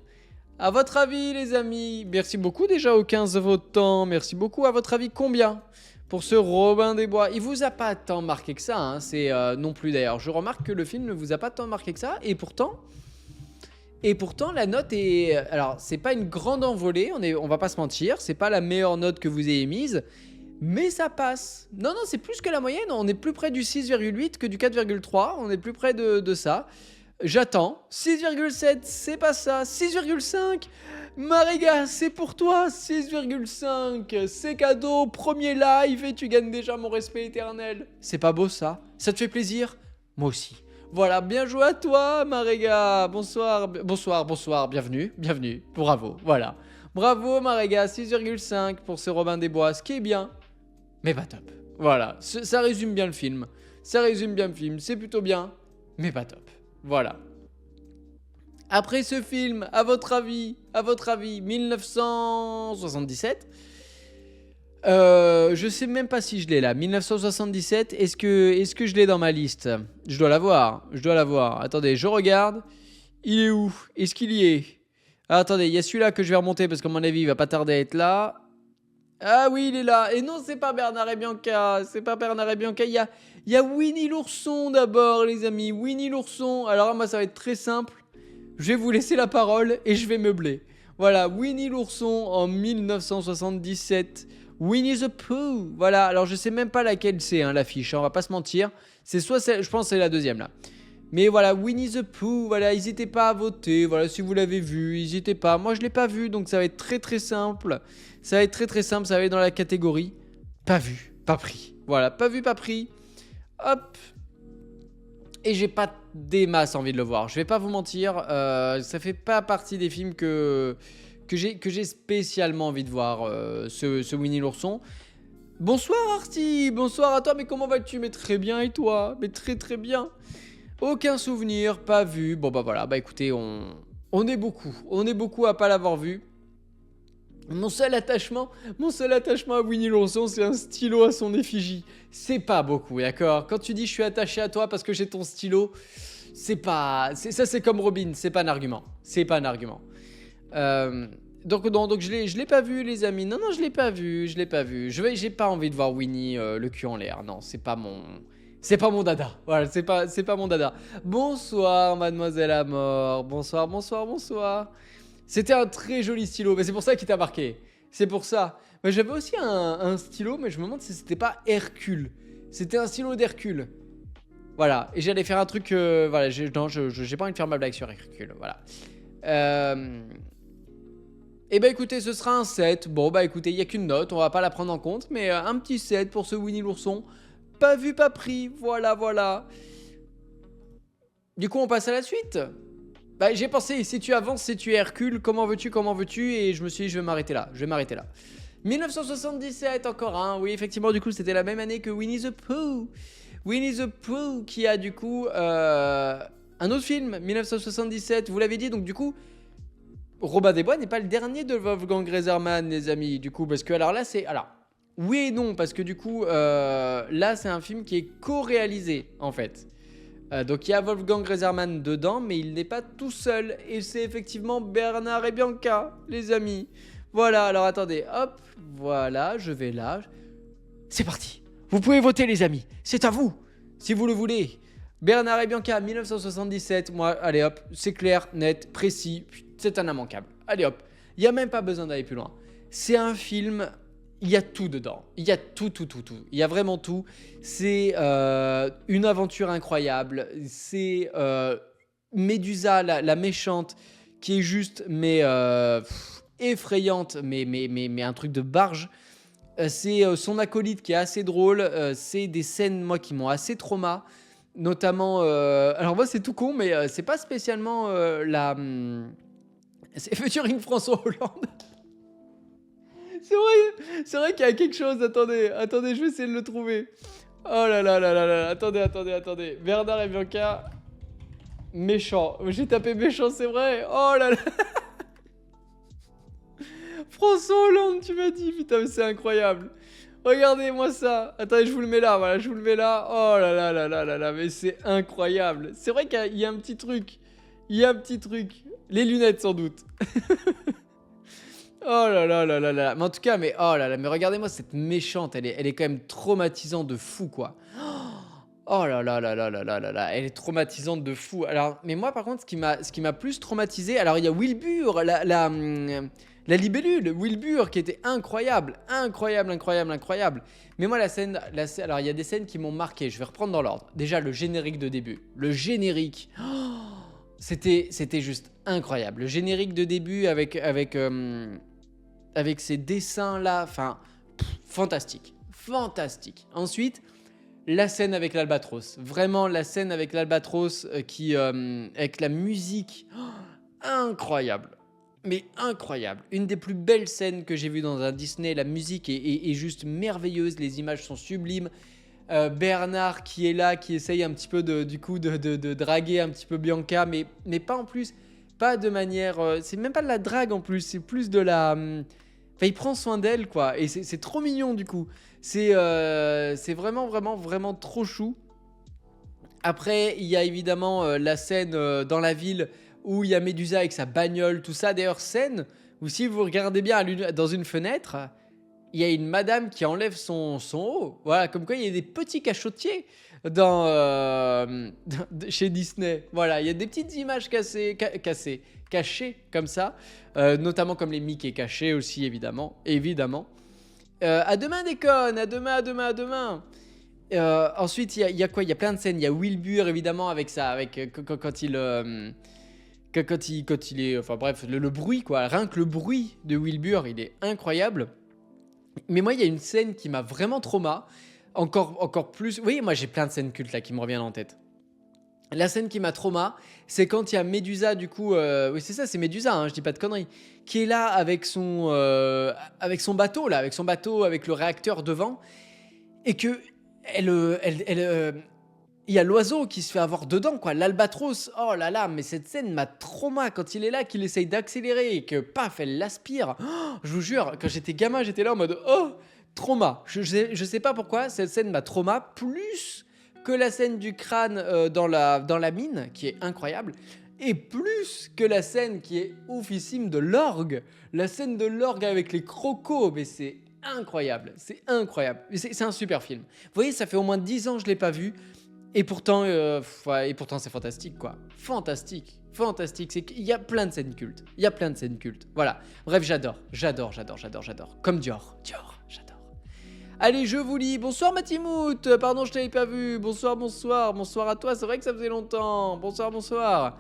À votre avis les amis, merci beaucoup déjà aux 15 votants, merci beaucoup. À votre avis combien pour ce Robin des Bois? Il vous a pas tant marqué que ça, hein, c'est non plus d'ailleurs. Je remarque que le film ne vous a pas tant marqué que ça, et pourtant la note est... Alors c'est pas une grande envolée, on va pas se mentir, c'est pas la meilleure note que vous ayez émise. Mais ça passe. Non, c'est plus que la moyenne. On est plus près du 6,8 que du 4,3. On est plus près de ça. J'attends. 6,7, c'est pas ça. 6,5. Mariga, c'est pour toi. 6,5. C'est cadeau. Premier live et tu gagnes déjà mon respect éternel. C'est pas beau ça? Ça te fait plaisir? Moi aussi. Voilà, bien joué à toi, Mariga. Bonsoir. Bienvenue. Bravo. Voilà. Bravo, Mariga. 6,5 pour ce Robin des Bois. Ce qui est bien. Mais pas top. Voilà, ça résume bien le film. C'est plutôt bien, mais pas top. Voilà. Après ce film, à votre avis, 1977. Je sais même pas si je l'ai là. 1977, est-ce que je l'ai dans ma liste? Je dois l'avoir. Attendez, je regarde. Il est où? Est-ce qu'il y est? Ah, attendez, il y a celui-là que je vais remonter parce qu'à mon avis, il va pas tarder à être là. Ah oui, il est là. Et non, c'est pas Bernard et Bianca. Il y a Winnie l'ourson d'abord, les amis. Winnie l'ourson. Alors moi, ça va être très simple. Je vais vous laisser la parole et je vais meubler. Voilà, Winnie l'ourson en 1977. Winnie the Pooh. Voilà, alors je sais même pas laquelle c'est, hein, l'affiche. On va pas se mentir. C'est soit celle, je pense que c'est la deuxième là. Mais voilà, Winnie the Pooh, voilà, n'hésitez pas à voter. Voilà, si vous l'avez vu, n'hésitez pas. Moi, je l'ai pas vu, donc ça va être très très simple. Ça va être dans la catégorie pas vu, pas pris. Voilà, pas vu, pas pris. Hop. Et j'ai pas des masses envie de le voir. Je vais pas vous mentir, ça fait pas partie des films que j'ai spécialement envie de voir, ce Winnie l'ourson. Bonsoir Artie, bonsoir à toi, mais comment vas-tu? Mais très bien, et toi? Mais très très bien. Aucun souvenir, pas vu. Bon bah voilà, bah écoutez, on est beaucoup à pas l'avoir vu. Mon seul attachement à Winnie l'ourson, c'est un stylo à son effigie. C'est pas beaucoup, d'accord? Quand tu dis je suis attaché à toi parce que j'ai ton stylo, c'est comme Robin, c'est pas un argument. Donc je l'ai pas vu, les amis. Non, je l'ai pas vu. J'ai pas envie de voir Winnie le cul en l'air. Non, c'est pas mon dada. Voilà, c'est pas mon dada. Bonsoir, mademoiselle Amor. Bonsoir. C'était un très joli stylo, mais c'est pour ça qu'il t'a marqué. C'est pour ça. Mais j'avais aussi un stylo, mais je me demande si c'était pas Hercule. C'était un stylo d'Hercule. Voilà, et j'allais faire un truc... voilà, j'ai pas envie de faire ma blague sur Hercule, voilà. Et bah écoutez, ce sera un 7. Bon bah écoutez, il n'y a qu'une note, on va pas la prendre en compte, mais un petit 7 pour ce Winnie l'ourson. Pas vu, pas pris, voilà. Du coup, on passe à la suite. Bah j'ai pensé, si tu avances, si tu es Hercule, comment veux-tu, et je me suis dit, je vais m'arrêter là. 1977, encore un, oui, effectivement, du coup, c'était la même année que Winnie the Pooh. Winnie the Pooh, qui a du coup un autre film, 1977, vous l'avez dit, donc du coup, Robin des Bois n'est pas le dernier de Wolfgang Reserman, les amis, du coup, parce que alors là, oui et non, parce que du coup, là, c'est un film qui est co-réalisé, en fait. Donc il y a Wolfgang Reserman dedans, mais il n'est pas tout seul. Et c'est effectivement Bernard et Bianca, les amis. Voilà, alors attendez, hop, voilà, je vais là. C'est parti. Vous pouvez voter, les amis. C'est à vous, si vous le voulez. Bernard et Bianca, 1977. Moi, allez hop, c'est clair, net, précis. C'est un immanquable. Allez hop, il n'y a même pas besoin d'aller plus loin. C'est un film... Il y a tout dedans, il y a tout, il y a vraiment tout. C'est une aventure incroyable, c'est Médusa, la méchante, qui est juste, mais effrayante, mais un truc de barge. C'est son acolyte qui est assez drôle, c'est des scènes, moi, qui m'ont assez trauma. Notamment, alors moi c'est tout con, mais c'est pas spécialement c'est featuring François Hollande. C'est vrai qu'il y a quelque chose. Attendez, je vais essayer de le trouver. Oh là là là là là, attendez. Bernard et Bianca, méchant. J'ai tapé méchant, c'est vrai. Oh là là. François Hollande, tu m'as dit, putain, mais c'est incroyable. Regardez-moi ça. Attendez, je vous le mets là, voilà, je vous le mets là. Oh là là là là là là, mais c'est incroyable. C'est vrai qu'il y a un petit truc. Les lunettes, sans doute. Oh là là là là là. Mais en tout cas, oh là là, mais regardez-moi cette méchante. Elle est quand même traumatisante de fou, quoi. Oh là là là là là là là là. Elle est traumatisante de fou. Alors, mais moi, par contre, ce qui m'a plus traumatisé, alors il y a Wilbur, la libellule, Wilbur, qui était incroyable. Mais moi, alors il y a des scènes qui m'ont marqué. Je vais reprendre dans l'ordre. Déjà, le générique de début. Le générique. C'était juste incroyable. Le générique de début avec ces dessins-là, enfin, fantastique. Ensuite, la scène avec l'albatros. Vraiment, la scène avec l'albatros avec la musique, incroyable. Mais incroyable. Une des plus belles scènes que j'ai vues dans un Disney. La musique est juste merveilleuse, les images sont sublimes. Bernard qui est là, qui essaye un petit peu de draguer un petit peu Bianca, mais pas en plus, pas de manière... c'est même pas de la drague en plus, c'est plus de la... Enfin, il prend soin d'elle, quoi, et c'est trop mignon du coup. C'est vraiment trop chou. Après, il y a évidemment la scène dans la ville où il y a Médusa avec sa bagnole, tout ça. D'ailleurs, scène où si vous regardez bien dans une fenêtre, il y a une madame qui enlève son haut. Voilà, comme quoi il y a des petits cachotiers chez Disney. Voilà, il y a des petites images cachées comme ça. Notamment comme les Mickey cachés aussi, évidemment. À demain, Déconne. À demain. Ensuite, il y a quoi? Il y a plein de scènes. Il y a Wilbur, évidemment, avec ça, quand il est... Enfin bref, le bruit, quoi. Rien que le bruit de Wilbur, il est incroyable. Mais moi, il y a une scène qui m'a vraiment trauma. Encore plus... Oui, moi, j'ai plein de scènes cultes, là, qui me reviennent en tête. La scène qui m'a trauma, c'est quand il y a Médusa, du coup... oui, c'est ça, c'est Médusa, hein, je dis pas de conneries. Qui est là avec son bateau, là. Avec le réacteur devant. Et que... il y a l'oiseau qui se fait avoir dedans, quoi. L'albatros. Oh là là, mais cette scène m'a trauma quand il est là, qu'il essaye d'accélérer et que paf, elle l'aspire. Oh, je vous jure, quand j'étais gamin, j'étais là en mode oh, trauma. Je sais pas pourquoi, cette scène m'a trauma plus que la scène du crâne dans la mine, qui est incroyable. Et plus que la scène qui est oufissime de l'orgue. La scène de l'orgue avec les crocos, mais c'est incroyable. C'est un super film. Vous voyez, ça fait au moins 10 ans que je l'ai pas vu. Et pourtant, c'est fantastique, quoi. Fantastique. Il y a plein de scènes cultes. Voilà. Bref, j'adore. Comme Dior, j'adore. Allez, je vous lis. Bonsoir, Matimout. Pardon, je t'avais pas vu. Bonsoir. Bonsoir à toi. C'est vrai que ça faisait longtemps. Bonsoir.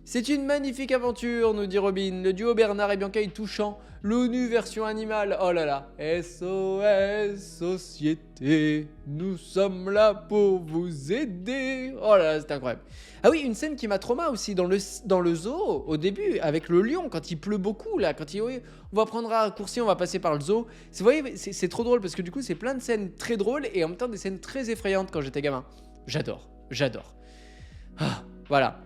C'est une magnifique aventure, nous dit Robin. Le duo Bernard et Bianca est touchant. L'ONU version animale. Oh là là. SOS Société. Nous sommes là pour vous aider. Oh là là, c'est incroyable. Ah oui, une scène qui m'a trauma aussi dans le zoo au début avec le lion quand il pleut beaucoup là. Oui, on va prendre un raccourci, on va passer par le zoo. Vous voyez, c'est trop drôle parce que du coup, c'est plein de scènes très drôles et en même temps des scènes très effrayantes quand j'étais gamin. J'adore. Ah, voilà.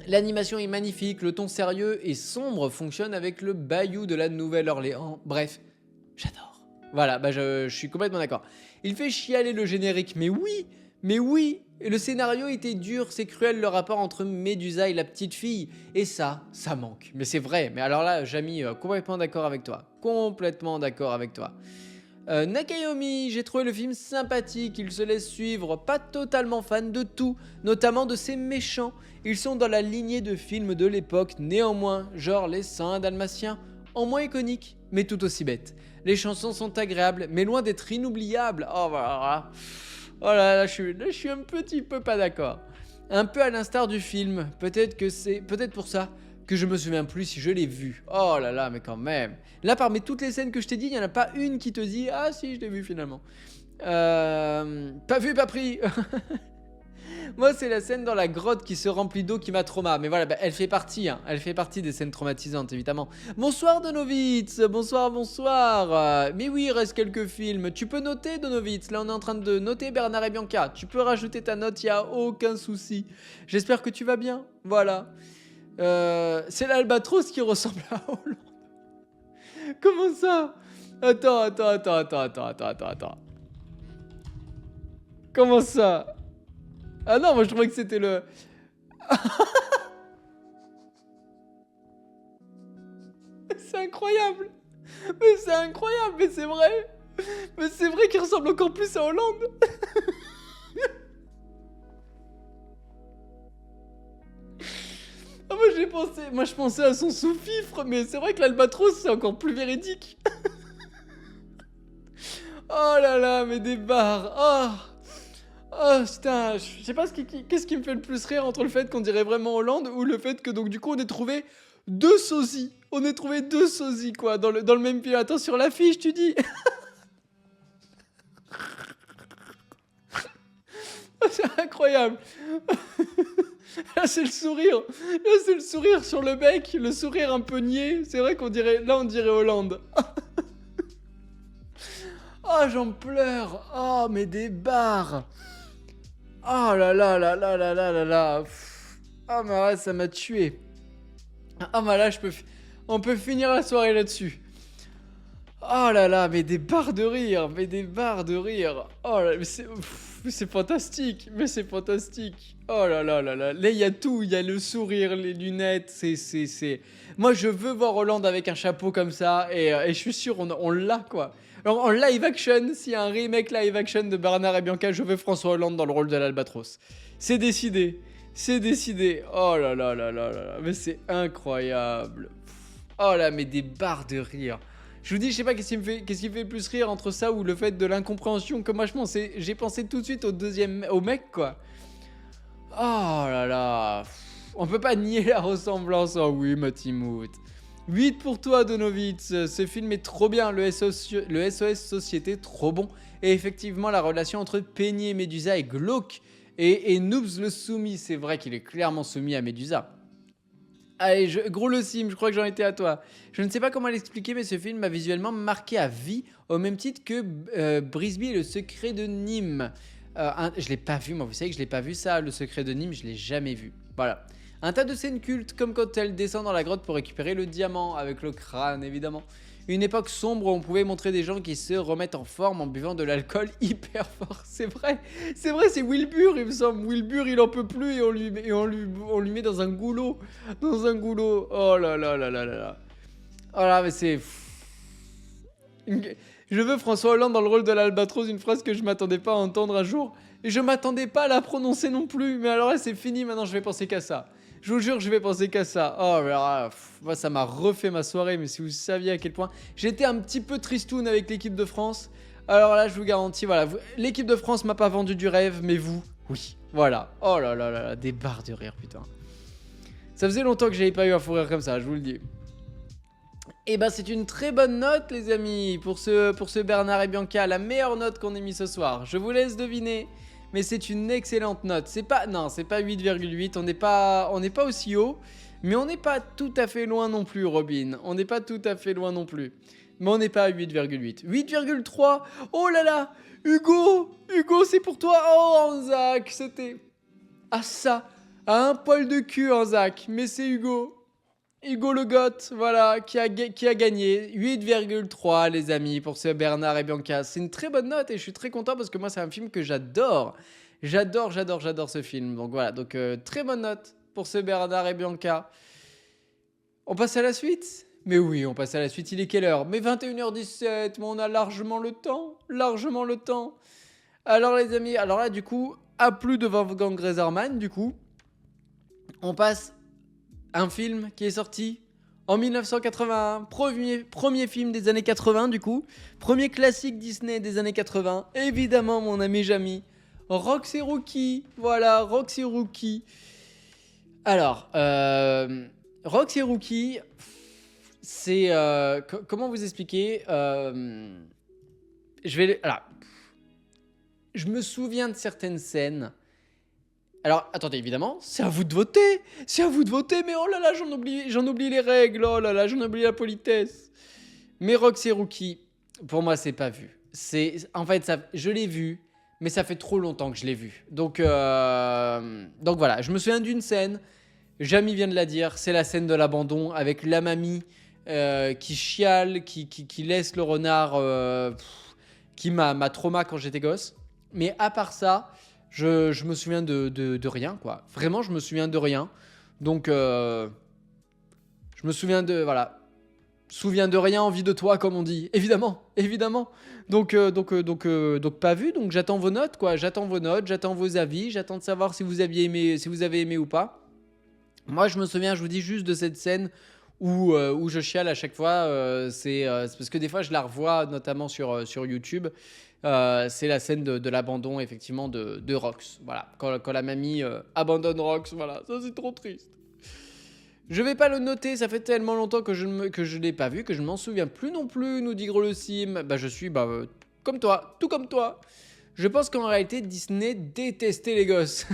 L'animation est magnifique, le ton sérieux et sombre fonctionne avec le bayou de la Nouvelle-Orléans. Bref, j'adore. Voilà, je suis complètement d'accord. Il fait chialer le générique, mais oui. Et le scénario était dur, c'est cruel le rapport entre Médusa et la petite fille. Et ça manque. Mais c'est vrai, mais alors là, Jamy, complètement d'accord avec toi. Nakayomi, j'ai trouvé le film sympathique, il se laisse suivre, pas totalement fan de tout, notamment de ces méchants. Ils sont dans la lignée de films de l'époque, néanmoins, genre les 101 Dalmatiens, en moins iconique, mais tout aussi bête. Les chansons sont agréables, mais loin d'être inoubliables. Oh voilà. Oh là, je suis un petit peu pas d'accord. Un peu à l'instar du film, peut-être pour ça que je me souviens plus si je l'ai vu. Oh là là, mais quand même. Là, parmi toutes les scènes que je t'ai dit, il n'y en a pas une qui te dit ah si, je l'ai vu finalement. Pas vu, pas pris. Moi, c'est la scène dans la grotte qui se remplit d'eau qui m'a trauma. Mais voilà, bah, elle fait partie, hein. Elle fait partie des scènes traumatisantes, évidemment. Bonsoir, Donovitz. Bonsoir, bonsoir. Mais oui, il reste quelques films. Tu peux noter, Donovitz. Là, on est en train de noter Bernard et Bianca. Tu peux rajouter ta note, il n'y a aucun souci. J'espère que tu vas bien. Voilà. C'est l'albatros qui ressemble à Hollande. Comment ça? Attends. Comment ça? Ah non, moi je trouvais que c'était le... C'est incroyable. Mais c'est incroyable, mais c'est vrai. Mais c'est vrai qu'il ressemble encore plus à Hollande. Ah, moi je pensais à son sous-fifre, mais c'est vrai que l'albatros c'est encore plus véridique. Oh là là, mais des barres. Oh putain, je sais pas qu'est-ce qui me fait le plus rire entre le fait qu'on dirait vraiment Hollande ou le fait que donc du coup on ait trouvé deux sosies. On ait trouvé deux sosies quoi dans le même film. Attends, sur l'affiche tu dis. C'est incroyable. Là c'est le sourire. Là c'est le sourire sur le bec, le sourire un peu niais. C'est vrai qu'on dirait, là on dirait Hollande. Oh j'en pleure. Oh mais des barres. Oh là là là là là là là là. Ah mais ouais, ça m'a tué. Ah mais là on peut finir la soirée là-dessus. Oh là là, mais des barres de rire, mais des barres de rire. Oh là, mais c'est fantastique, mais c'est fantastique. Oh là là là là. Là il y a tout, il y a le sourire, les lunettes, c'est. Moi je veux voir Hollande avec un chapeau comme ça et je suis sûr on l'a quoi. Alors, en live action, s'il y a un remake live action de Bernard et Bianca, je veux François Hollande dans le rôle de l'Albatros. C'est décidé. C'est décidé. Oh là là là là là. Mais c'est incroyable. Oh là, mais des barres de rire. Je vous dis, je sais pas qu'est-ce qui me fait plus rire entre ça ou le fait de l'incompréhension que moi je pense. J'ai pensé tout de suite au mec quoi. Oh là là. On peut pas nier la ressemblance. Oh oui, Matimout. 8 pour toi, Donovitz. Ce film est trop bien. Le SOS Société, trop bon. Et effectivement, la relation entre Penny et Médusa est glauque. Et Noobs le soumis, c'est vrai qu'il est clairement soumis à Médusa. Allez, gros le sim, je crois que j'en étais à toi. Je ne sais pas comment l'expliquer, mais ce film m'a visuellement marqué à vie, au même titre que Brisby et le secret de Nîmes. Je l'ai pas vu, moi, vous savez que je l'ai pas vu ça, le secret de Nîmes, je l'ai jamais vu. Voilà. Un tas de scènes cultes, comme quand elle descend dans la grotte pour récupérer le diamant, avec le crâne évidemment. Une époque sombre où on pouvait montrer des gens qui se remettent en forme en buvant de l'alcool hyper fort. C'est vrai, c'est Wilbur, il me semble. Wilbur, il en peut plus et on lui met dans un goulot. Dans un goulot. Oh là là là là là là. Oh là, mais c'est... Je veux François Hollande dans le rôle de l'Albatros, une phrase que je m'attendais pas à entendre un jour. Et je m'attendais pas à la prononcer non plus. Mais alors là, c'est fini, maintenant je vais penser qu'à ça. Je vous jure, je vais penser qu'à ça. Oh là là, moi ça m'a refait ma soirée, mais si vous saviez à quel point j'étais un petit peu tristoun avec l'équipe de France. Alors là, je vous garantis, voilà, l'équipe de France m'a pas vendu du rêve, mais vous, oui, voilà. Oh là là là là, des barres de rire, putain. Ça faisait longtemps que j'avais pas eu un fou rire comme ça, je vous le dis. Et ben c'est une très bonne note, les amis, pour ce Bernard et Bianca, la meilleure note qu'on ait mis ce soir. Je vous laisse deviner. Mais c'est une excellente note. C'est pas 8,8, on n'est pas aussi haut, mais on n'est pas tout à fait loin non plus, Robin. On n'est pas tout à fait loin non plus. Mais on n'est pas à 8,8. 8,3. Oh là là, Hugo, c'est pour toi. Oh, Anzac, c'était à ça, à un poil de cul, Anzac, mais c'est Hugo. Hugo Le Goth, voilà, qui a gagné 8,3 les amis pour ce Bernard et Bianca. C'est une très bonne note et je suis très content parce que moi c'est un film que j'adore. J'adore ce film. Donc voilà, donc très bonne note pour ce Bernard et Bianca. On passe à la suite? Mais oui, on passe à la suite, il est quelle heure? Mais 21h17, mais on a largement le temps, Alors les amis, alors là du coup, à plus de Wolfgang Reserman du coup, on passe... Un film qui est sorti en 1981, premier film des années 80 du coup, premier classique Disney des années 80, évidemment mon ami Jamy, Rox et Rookie, voilà, Rox et Rookie. Alors, Rox et Rookie, c'est... comment vous expliquer je me souviens de certaines scènes, Alors, attendez, évidemment, c'est à vous de voter. C'est à vous de voter, mais oh là là, j'en oublie les règles. Oh là là, j'en oublie la politesse. Mais Rox et Rookie, pour moi, c'est pas vu. En fait, je l'ai vu, mais ça fait trop longtemps que je l'ai vu. Donc voilà, je me souviens d'une scène. Jamy vient de la dire, c'est la scène de l'abandon avec la mamie qui chiale, qui laisse le renard, qui m'a trauma quand j'étais gosse. Mais à part ça, je me souviens de rien, quoi. Vraiment, je me souviens de rien. Donc, je me souviens de... Voilà. Souviens de rien, envie de toi, comme on dit. Évidemment, évidemment. Donc pas vu. Donc j'attends vos notes, quoi. J'attends vos notes, j'attends vos avis, j'attends de savoir si vous aviez aimé, si vous avez aimé ou pas. Moi, je me souviens, je vous dis juste de cette scène où je chiale à chaque fois. C'est parce que des fois, je la revois, notamment sur YouTube. C'est la scène de l'abandon, effectivement, de Rox. Voilà, quand la mamie abandonne Rox, voilà, ça c'est trop triste. Je vais pas le noter, ça fait tellement longtemps que je ne l'ai pas vu, que je ne m'en souviens plus non plus, nous dit Gros le Sim. Bah je suis comme toi, tout comme toi. Je pense qu'en réalité, Disney détestait les gosses.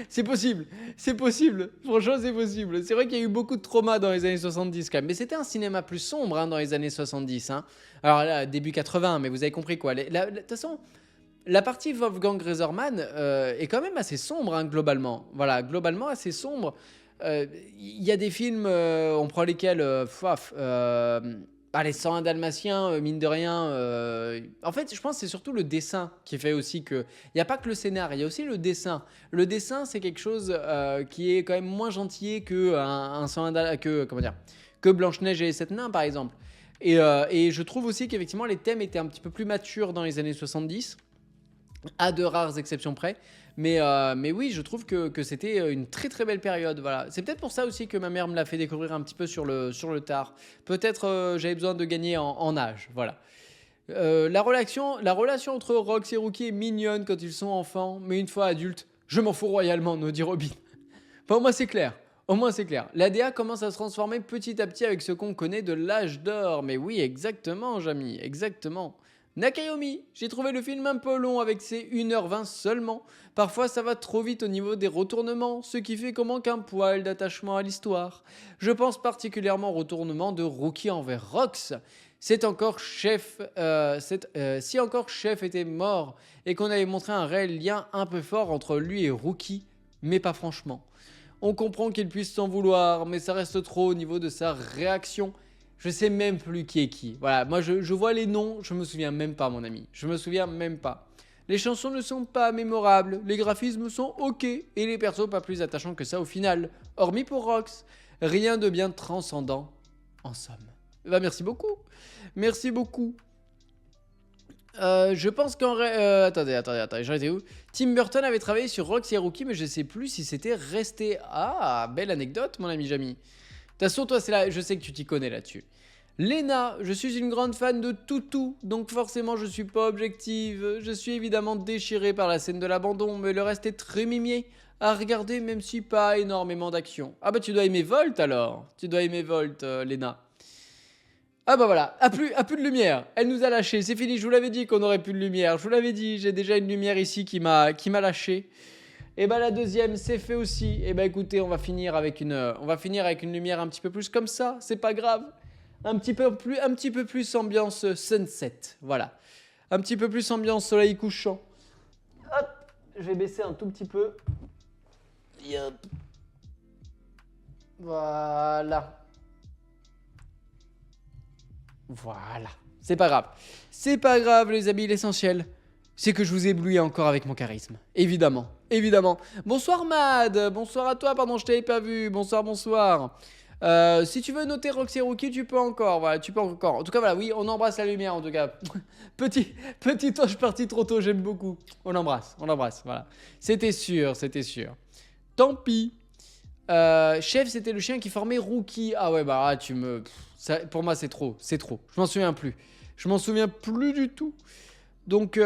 C'est possible, c'est possible. Franchement, c'est possible. C'est vrai qu'il y a eu beaucoup de traumas dans les années 70 quand même. Mais c'était un cinéma plus sombre dans les années 70. Alors là, début 80, mais vous avez compris quoi. De toute façon, la partie Wolfgang Reserman est quand même assez sombre, globalement. Voilà, globalement assez sombre. Il y a des films, on prend lesquels les 101 Dalmatiens, mine de rien. En fait, je pense que c'est surtout le dessin qui fait aussi que. Il n'y a pas que le scénar, il y a aussi le dessin. Le dessin, c'est quelque chose qui est quand même moins gentil que un 101 que Blanche-Neige et les 7 nains, par exemple. Et je trouve aussi qu'effectivement, les thèmes étaient un petit peu plus matures dans les années 70, à de rares exceptions près. Mais oui, je trouve que c'était une très très belle période. Voilà. C'est peut-être pour ça aussi que ma mère me l'a fait découvrir un petit peu sur le tard. Peut-être j'avais besoin de gagner en âge. Voilà. La relation entre Rox et Rookie est mignonne quand ils sont enfants, mais une fois adultes, je m'en fous royalement, nous dit Robin. Enfin, au moins c'est clair. Au moins c'est clair. L'ADA commence à se transformer petit à petit avec ce qu'on connaît de l'âge d'or. Mais oui, exactement, Jamy, exactement. Nakayomi, j'ai trouvé le film un peu long avec ses 1h20 seulement. Parfois ça va trop vite au niveau des retournements, ce qui fait qu'on manque un poil d'attachement à l'histoire. Je pense particulièrement au retournement de Rookie envers Rox. Si encore Chef était mort et qu'on avait montré un réel lien un peu fort entre lui et Rookie, mais pas franchement. On comprend qu'il puisse s'en vouloir, mais ça reste trop au niveau de sa réaction. Je sais même plus qui est qui. Voilà, moi je vois les noms, je me souviens même pas, mon ami. Je me souviens même pas. Les chansons ne sont pas mémorables, les graphismes sont ok, et les persos pas plus attachants que ça au final. Hormis pour Rox, rien de bien transcendant, en somme. Bah merci beaucoup. Merci beaucoup. Je pense qu'en attendez, j'en étais où? Tim Burton avait travaillé sur Rox et Rookie, mais je sais plus si c'était resté. Ah, belle anecdote, mon ami Jamy. De toute façon, toi, c'est là, je sais que tu t'y connais là-dessus. Léna, je suis une grande fan de Toutou, donc forcément je suis pas objective. Je suis évidemment déchirée par la scène de l'abandon, mais le reste est très mimier à regarder, même si pas énormément d'action. Ah bah tu dois aimer Volt alors. Tu dois aimer Volt, Léna. Ah bah voilà, a plus de lumière. Elle nous a lâché, c'est fini. Je vous l'avais dit qu'on aurait plus de lumière. Je vous l'avais dit, j'ai déjà une lumière ici qui m'a lâché. Et bah la deuxième, c'est fait aussi. Et bah écoutez, on va finir avec une lumière un petit peu plus comme ça. C'est pas grave. Un petit peu plus ambiance sunset. Voilà. Un petit peu plus ambiance soleil couchant. Hop, je vais baisser un tout petit peu. Yep. Voilà. Voilà. C'est pas grave. C'est pas grave, les amis, l'essentiel. C'est que je vous éblouis encore avec mon charisme. Évidemment, évidemment. Bonsoir Mad, bonsoir à toi, pardon, je t'avais pas vu. Bonsoir, bonsoir. Si tu veux noter Rox et Rookie, tu peux encore. Voilà, tu peux encore. En tout cas, voilà, oui, on embrasse la lumière, en tout cas. Petit ange parti trop tôt, j'aime beaucoup. On embrasse, voilà. C'était sûr, c'était sûr. Tant pis. Chef, c'était le chien qui formait Rookie. Ah ouais, bah tu me... Ça, pour moi, c'est trop. Je m'en souviens plus. Je m'en souviens plus du tout. Donc,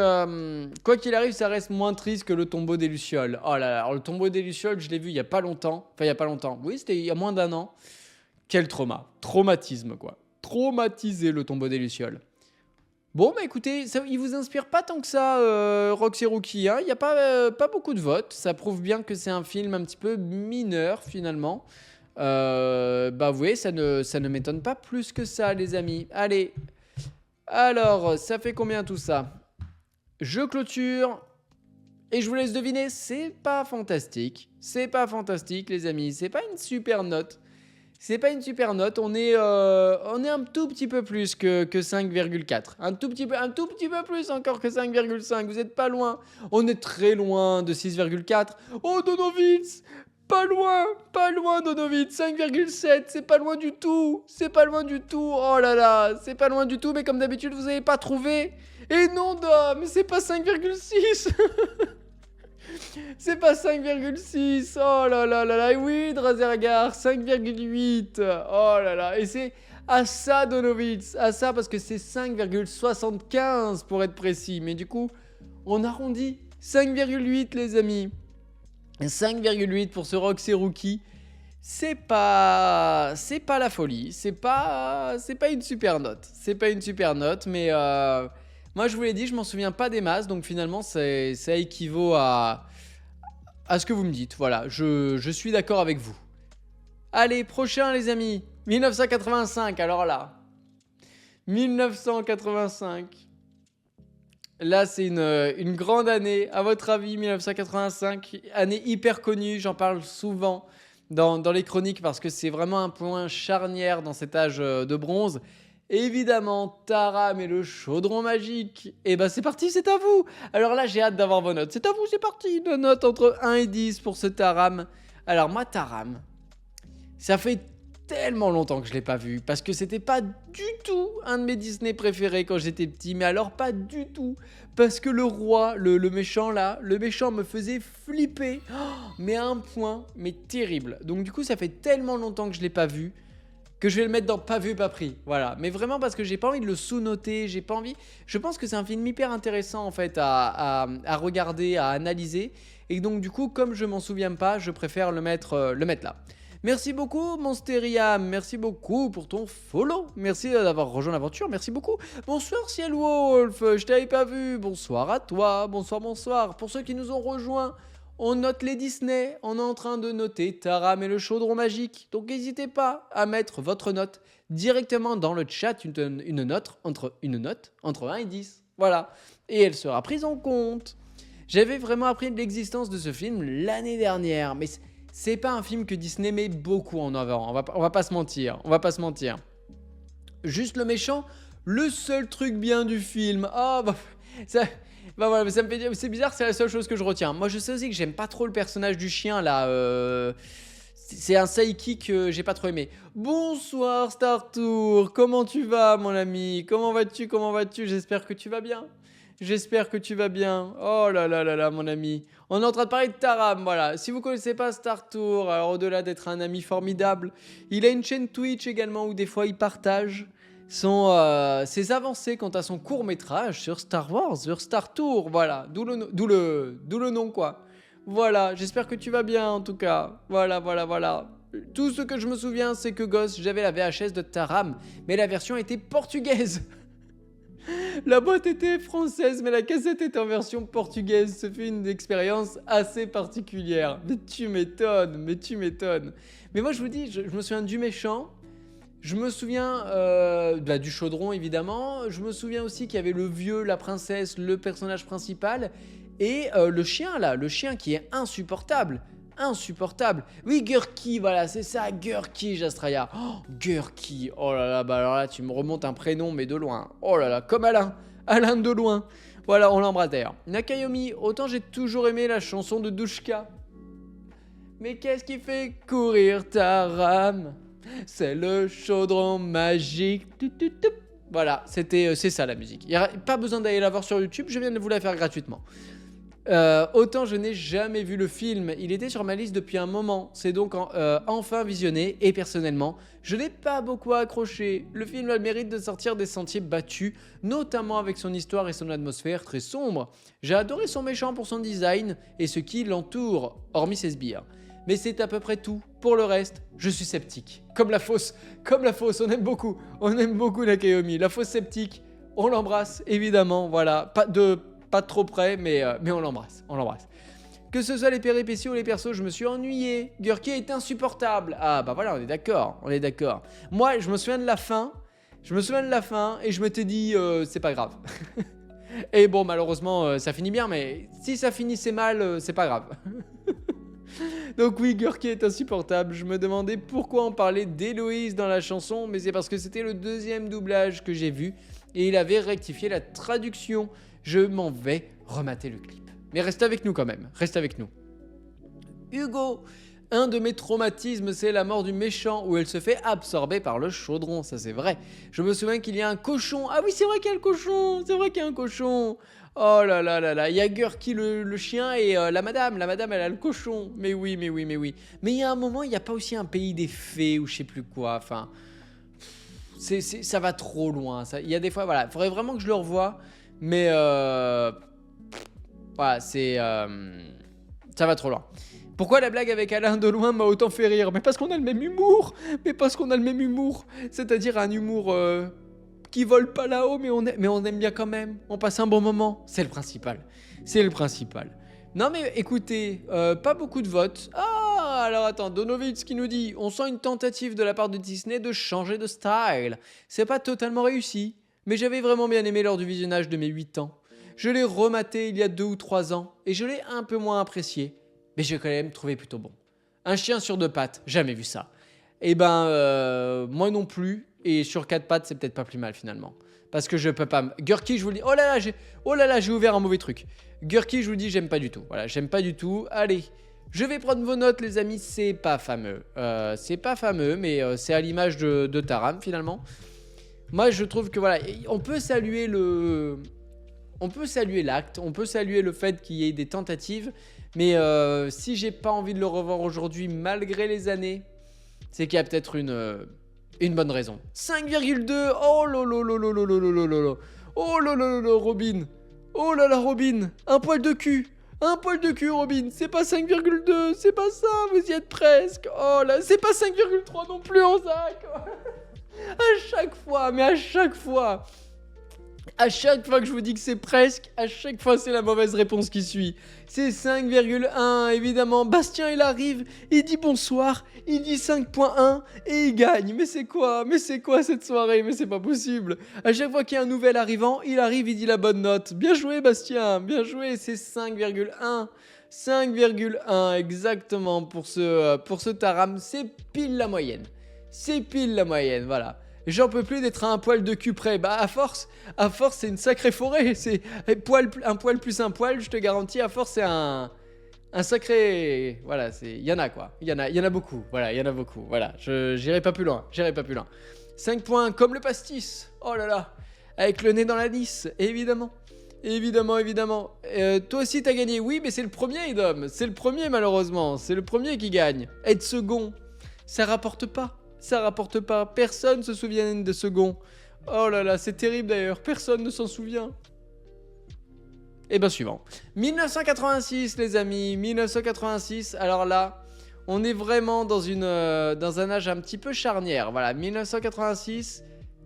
quoi qu'il arrive, ça reste moins triste que le tombeau des Lucioles. Oh là là, alors le tombeau des Lucioles, je l'ai vu il y a pas longtemps. Enfin, il y a pas longtemps. Oui, c'était il y a moins d'un an. Quel trauma. Traumatisme, quoi. Traumatisé, le tombeau des Lucioles. Bon, bah écoutez, ça, il vous inspire pas tant que ça, Rox et Rookie, hein. Il n'y a pas beaucoup de votes. Ça prouve bien que c'est un film un petit peu mineur, finalement. Bah, vous voyez, ça ne m'étonne pas plus que ça, les amis. Allez, alors, ça fait combien tout ça? Je clôture et je vous laisse deviner. C'est pas fantastique. C'est pas fantastique, les amis. C'est pas une super note. C'est pas une super note. On est un tout petit peu plus que 5,4. Un tout petit peu plus encore que 5,5. Vous êtes pas loin. On est très loin de 6,4. Oh, Donovitz! Pas loin, Donovitz. 5,7. C'est pas loin du tout. C'est pas loin du tout. Oh là là, c'est pas loin du tout. Mais comme d'habitude, vous avez pas trouvé. Et non, mais c'est pas 5,6. C'est pas 5,6. Oh là là là là. Et oui, Drazergar, 5,8. Oh là là. Et c'est à ça, Donovitz. À ça, parce que c'est 5,75 pour être précis. Mais du coup, on arrondit. 5,8, les amis. 5,8 pour ce Roxy Rookie. C'est pas la folie. C'est pas une super note. C'est pas une super note. Mais moi, je vous l'ai dit, je m'en souviens pas des masses. Donc finalement, ça équivaut à ce que vous me dites. Voilà, je suis d'accord avec vous. Allez, prochain les amis. 1985, alors là. 1985. Là, c'est une grande année. À votre avis, 1985, année hyper connue. J'en parle souvent dans les chroniques parce que c'est vraiment un point charnière dans cet âge de bronze. Évidemment, Taram et le chaudron magique. Et ben c'est parti, c'est à vous. Alors là, j'ai hâte d'avoir vos notes. C'est à vous, c'est parti. Deux notes entre 1 et 10 pour ce Taram. Alors moi, Taram, ça fait tellement longtemps que je l'ai pas vu parce que c'était pas du tout un de mes Disney préférés quand j'étais petit, mais alors pas du tout parce que le roi, le méchant là, le méchant me faisait flipper, mais à un point, mais terrible. Donc du coup, ça fait tellement longtemps que je l'ai pas vu que je vais le mettre dans pas vu pas pris. Voilà, mais vraiment parce que j'ai pas envie de le sous-noter, j'ai pas envie. Je pense que c'est un film hyper intéressant en fait à regarder, à analyser, et donc du coup, comme je m'en souviens pas, je préfère le mettre là. Merci beaucoup, Monsteriam. Merci beaucoup pour ton follow. Merci d'avoir rejoint l'aventure. Merci beaucoup. Bonsoir, Ciel Wolf. Je t'avais pas vu. Bonsoir à toi. Bonsoir, bonsoir. Pour ceux qui nous ont rejoints, on note les Disney. On est en train de noter Taram et le chaudron magique. Donc, n'hésitez pas à mettre votre note directement dans le chat. Une note entre 1 et 10. Voilà. Et elle sera prise en compte. J'avais vraiment appris de l'existence de ce film l'année dernière. Mais c'est pas un film que Disney met beaucoup en avant, on va pas se mentir, Juste le méchant, le seul truc bien du film. Ah bah voilà, ça me fait c'est bizarre, c'est la seule chose que je retiens. Moi je sais aussi que j'aime pas trop le personnage du chien là, c'est un sidekick que j'ai pas trop aimé. Bonsoir Star Tour, comment tu vas mon ami? Comment vas-tu? J'espère que tu vas bien. Oh là là là là, mon ami. On est en train de parler de Taram, voilà. Si vous connaissez pas Star Tour, alors au-delà d'être un ami formidable, il a une chaîne Twitch également où des fois il partage ses avancées quant à son court-métrage sur Star Wars, sur Star Tour, voilà. D'où le nom, quoi. Voilà, j'espère que tu vas bien en tout cas. Voilà. Tout ce que je me souviens, c'est que gosse, j'avais la VHS de Taram, mais la version était portugaise. La boîte était française, mais la cassette était en version portugaise. Ce fut une expérience assez particulière. Mais tu m'étonnes. Mais moi, je vous dis, je me souviens du méchant. Je me souviens du chaudron, évidemment. Je me souviens aussi qu'il y avait le vieux, la princesse, le personnage principal. Et le chien, là. Le chien qui est insupportable. Oui, Gurki, voilà, c'est ça, Gurki, Jastraya. Oh, Gurki, oh là là, bah alors là, tu me remontes un prénom, mais de loin. Oh là là, comme Alain de loin. Voilà, on l'embrasse d'ailleurs. Nakayomi, autant j'ai toujours aimé la chanson de Douchka. Mais qu'est-ce qui fait courir Taram? C'est le chaudron magique. Voilà, c'est ça la musique. Il n'y a pas besoin d'aller la voir sur YouTube, je viens de vous la faire gratuitement. Autant je n'ai jamais vu le film, il était sur ma liste depuis un moment, c'est donc enfin visionné et personnellement, je n'ai pas beaucoup accroché. Le film a le mérite de sortir des sentiers battus, notamment avec son histoire et son atmosphère très sombre. J'ai adoré son méchant pour son design et ce qui l'entoure, hormis ses sbires. Mais c'est à peu près tout. Pour le reste, je suis sceptique. Comme la fausse, on aime beaucoup Nakayomi. La fausse sceptique, On l'embrasse, évidemment, voilà. Pas trop près, mais on l'embrasse. On l'embrasse. Que ce soit les péripéties ou les persos, je me suis ennuyé. Gurki est insupportable. Ah bah voilà, on est d'accord, on est d'accord. Moi, je me souviens de la fin. Et je m'étais dit, c'est pas grave. Et bon, malheureusement, ça finit bien, mais si ça finissait mal, c'est pas grave. Donc oui, Gurki est insupportable. Je me demandais pourquoi on parlait d'Héloïse dans la chanson, mais c'est parce que c'était le deuxième doublage que j'ai vu et il avait rectifié la traduction. Je m'en vais remater le clip. Mais reste avec nous quand même, reste avec nous. Hugo, un de mes traumatismes, c'est la mort du méchant où elle se fait absorber par le chaudron, ça c'est vrai. Je me souviens qu'il y a un cochon. Ah oui, c'est vrai qu'il y a le cochon, c'est vrai qu'il y a un cochon. Oh là là là là, il y a Gurki le chien et la madame elle a le cochon. Mais oui. Mais il y a un moment, il n'y a pas aussi un pays des fées ou je sais plus quoi, enfin... ça va trop loin, il y a des fois, voilà, il faudrait vraiment que je le revoie, mais... voilà, ça va trop loin. Pourquoi la blague avec Alain Deloin m'a autant fait rire? Mais parce qu'on a le même humour. C'est-à-dire un humour qui vole pas là-haut, mais on aime bien quand même. On passe un bon moment. C'est le principal. Non mais écoutez, pas beaucoup de votes. Ah, alors attends, Donovitz qui nous dit: on sent une tentative de la part de Disney de changer de style. C'est pas totalement réussi, mais j'avais vraiment bien aimé lors du visionnage de mes 8 ans. Je l'ai rematé il y a 2 ou 3 ans et je l'ai un peu moins apprécié, mais j'ai quand même trouvé plutôt bon. Un chien sur 2 pattes, jamais vu ça. Eh ben, moi non plus, et sur 4 pattes, c'est peut-être pas plus mal finalement. Parce que je peux pas... Gurki, je vous le dis... Oh là là, j'ai ouvert un mauvais truc. Gurki, je vous le dis, j'aime pas du tout. Voilà, j'aime pas du tout. Allez, je vais prendre vos notes, les amis, c'est pas fameux. Mais c'est à l'image de Taram finalement. Moi, je trouve que voilà, on peut saluer l'acte, on peut saluer le fait qu'il y ait des tentatives, mais si j'ai pas envie de le revoir aujourd'hui malgré les années, c'est qu'il y a peut-être une bonne raison. 5,2. Oh lololololololololo. Oh lolololo, Robin. Oh là là, Robin. Un poil de cul, Robin. C'est pas 5,2, c'est pas ça, vous y êtes presque. Oh là, c'est pas 5,3 non plus en sac. À chaque fois que je vous dis que c'est presque, à chaque fois c'est la mauvaise réponse qui suit. C'est 5,1, évidemment. Bastien, il arrive, il dit bonsoir, il dit 5,1 et il gagne. Mais c'est quoi cette soirée? Mais c'est pas possible. À chaque fois qu'il y a un nouvel arrivant, il arrive, il dit la bonne note. Bien joué, Bastien, bien joué, c'est 5,1. 5,1 exactement pour ce Taram, c'est pile la moyenne. Voilà. J'en peux plus d'être à un poil de cul près. Bah à force c'est une sacrée forêt. C'est un poil plus un poil, je te garantis. À force c'est un sacré. Voilà, il y en a quoi. Il y en a beaucoup. Voilà, il y en a beaucoup. Voilà, j'irai pas plus loin. 5 points comme le pastis. Oh là là, avec le nez dans la lisse, évidemment. Toi aussi t'as gagné. Oui, mais c'est le premier, Edom. C'est le premier malheureusement. C'est le premier qui gagne. Être second, ça rapporte pas. Personne se souvient de second. Oh là là, c'est terrible d'ailleurs. Personne ne s'en souvient. Et ben suivant. 1986, les amis. 1986. Alors là, on est vraiment dans un âge un petit peu charnière. Voilà, 1986.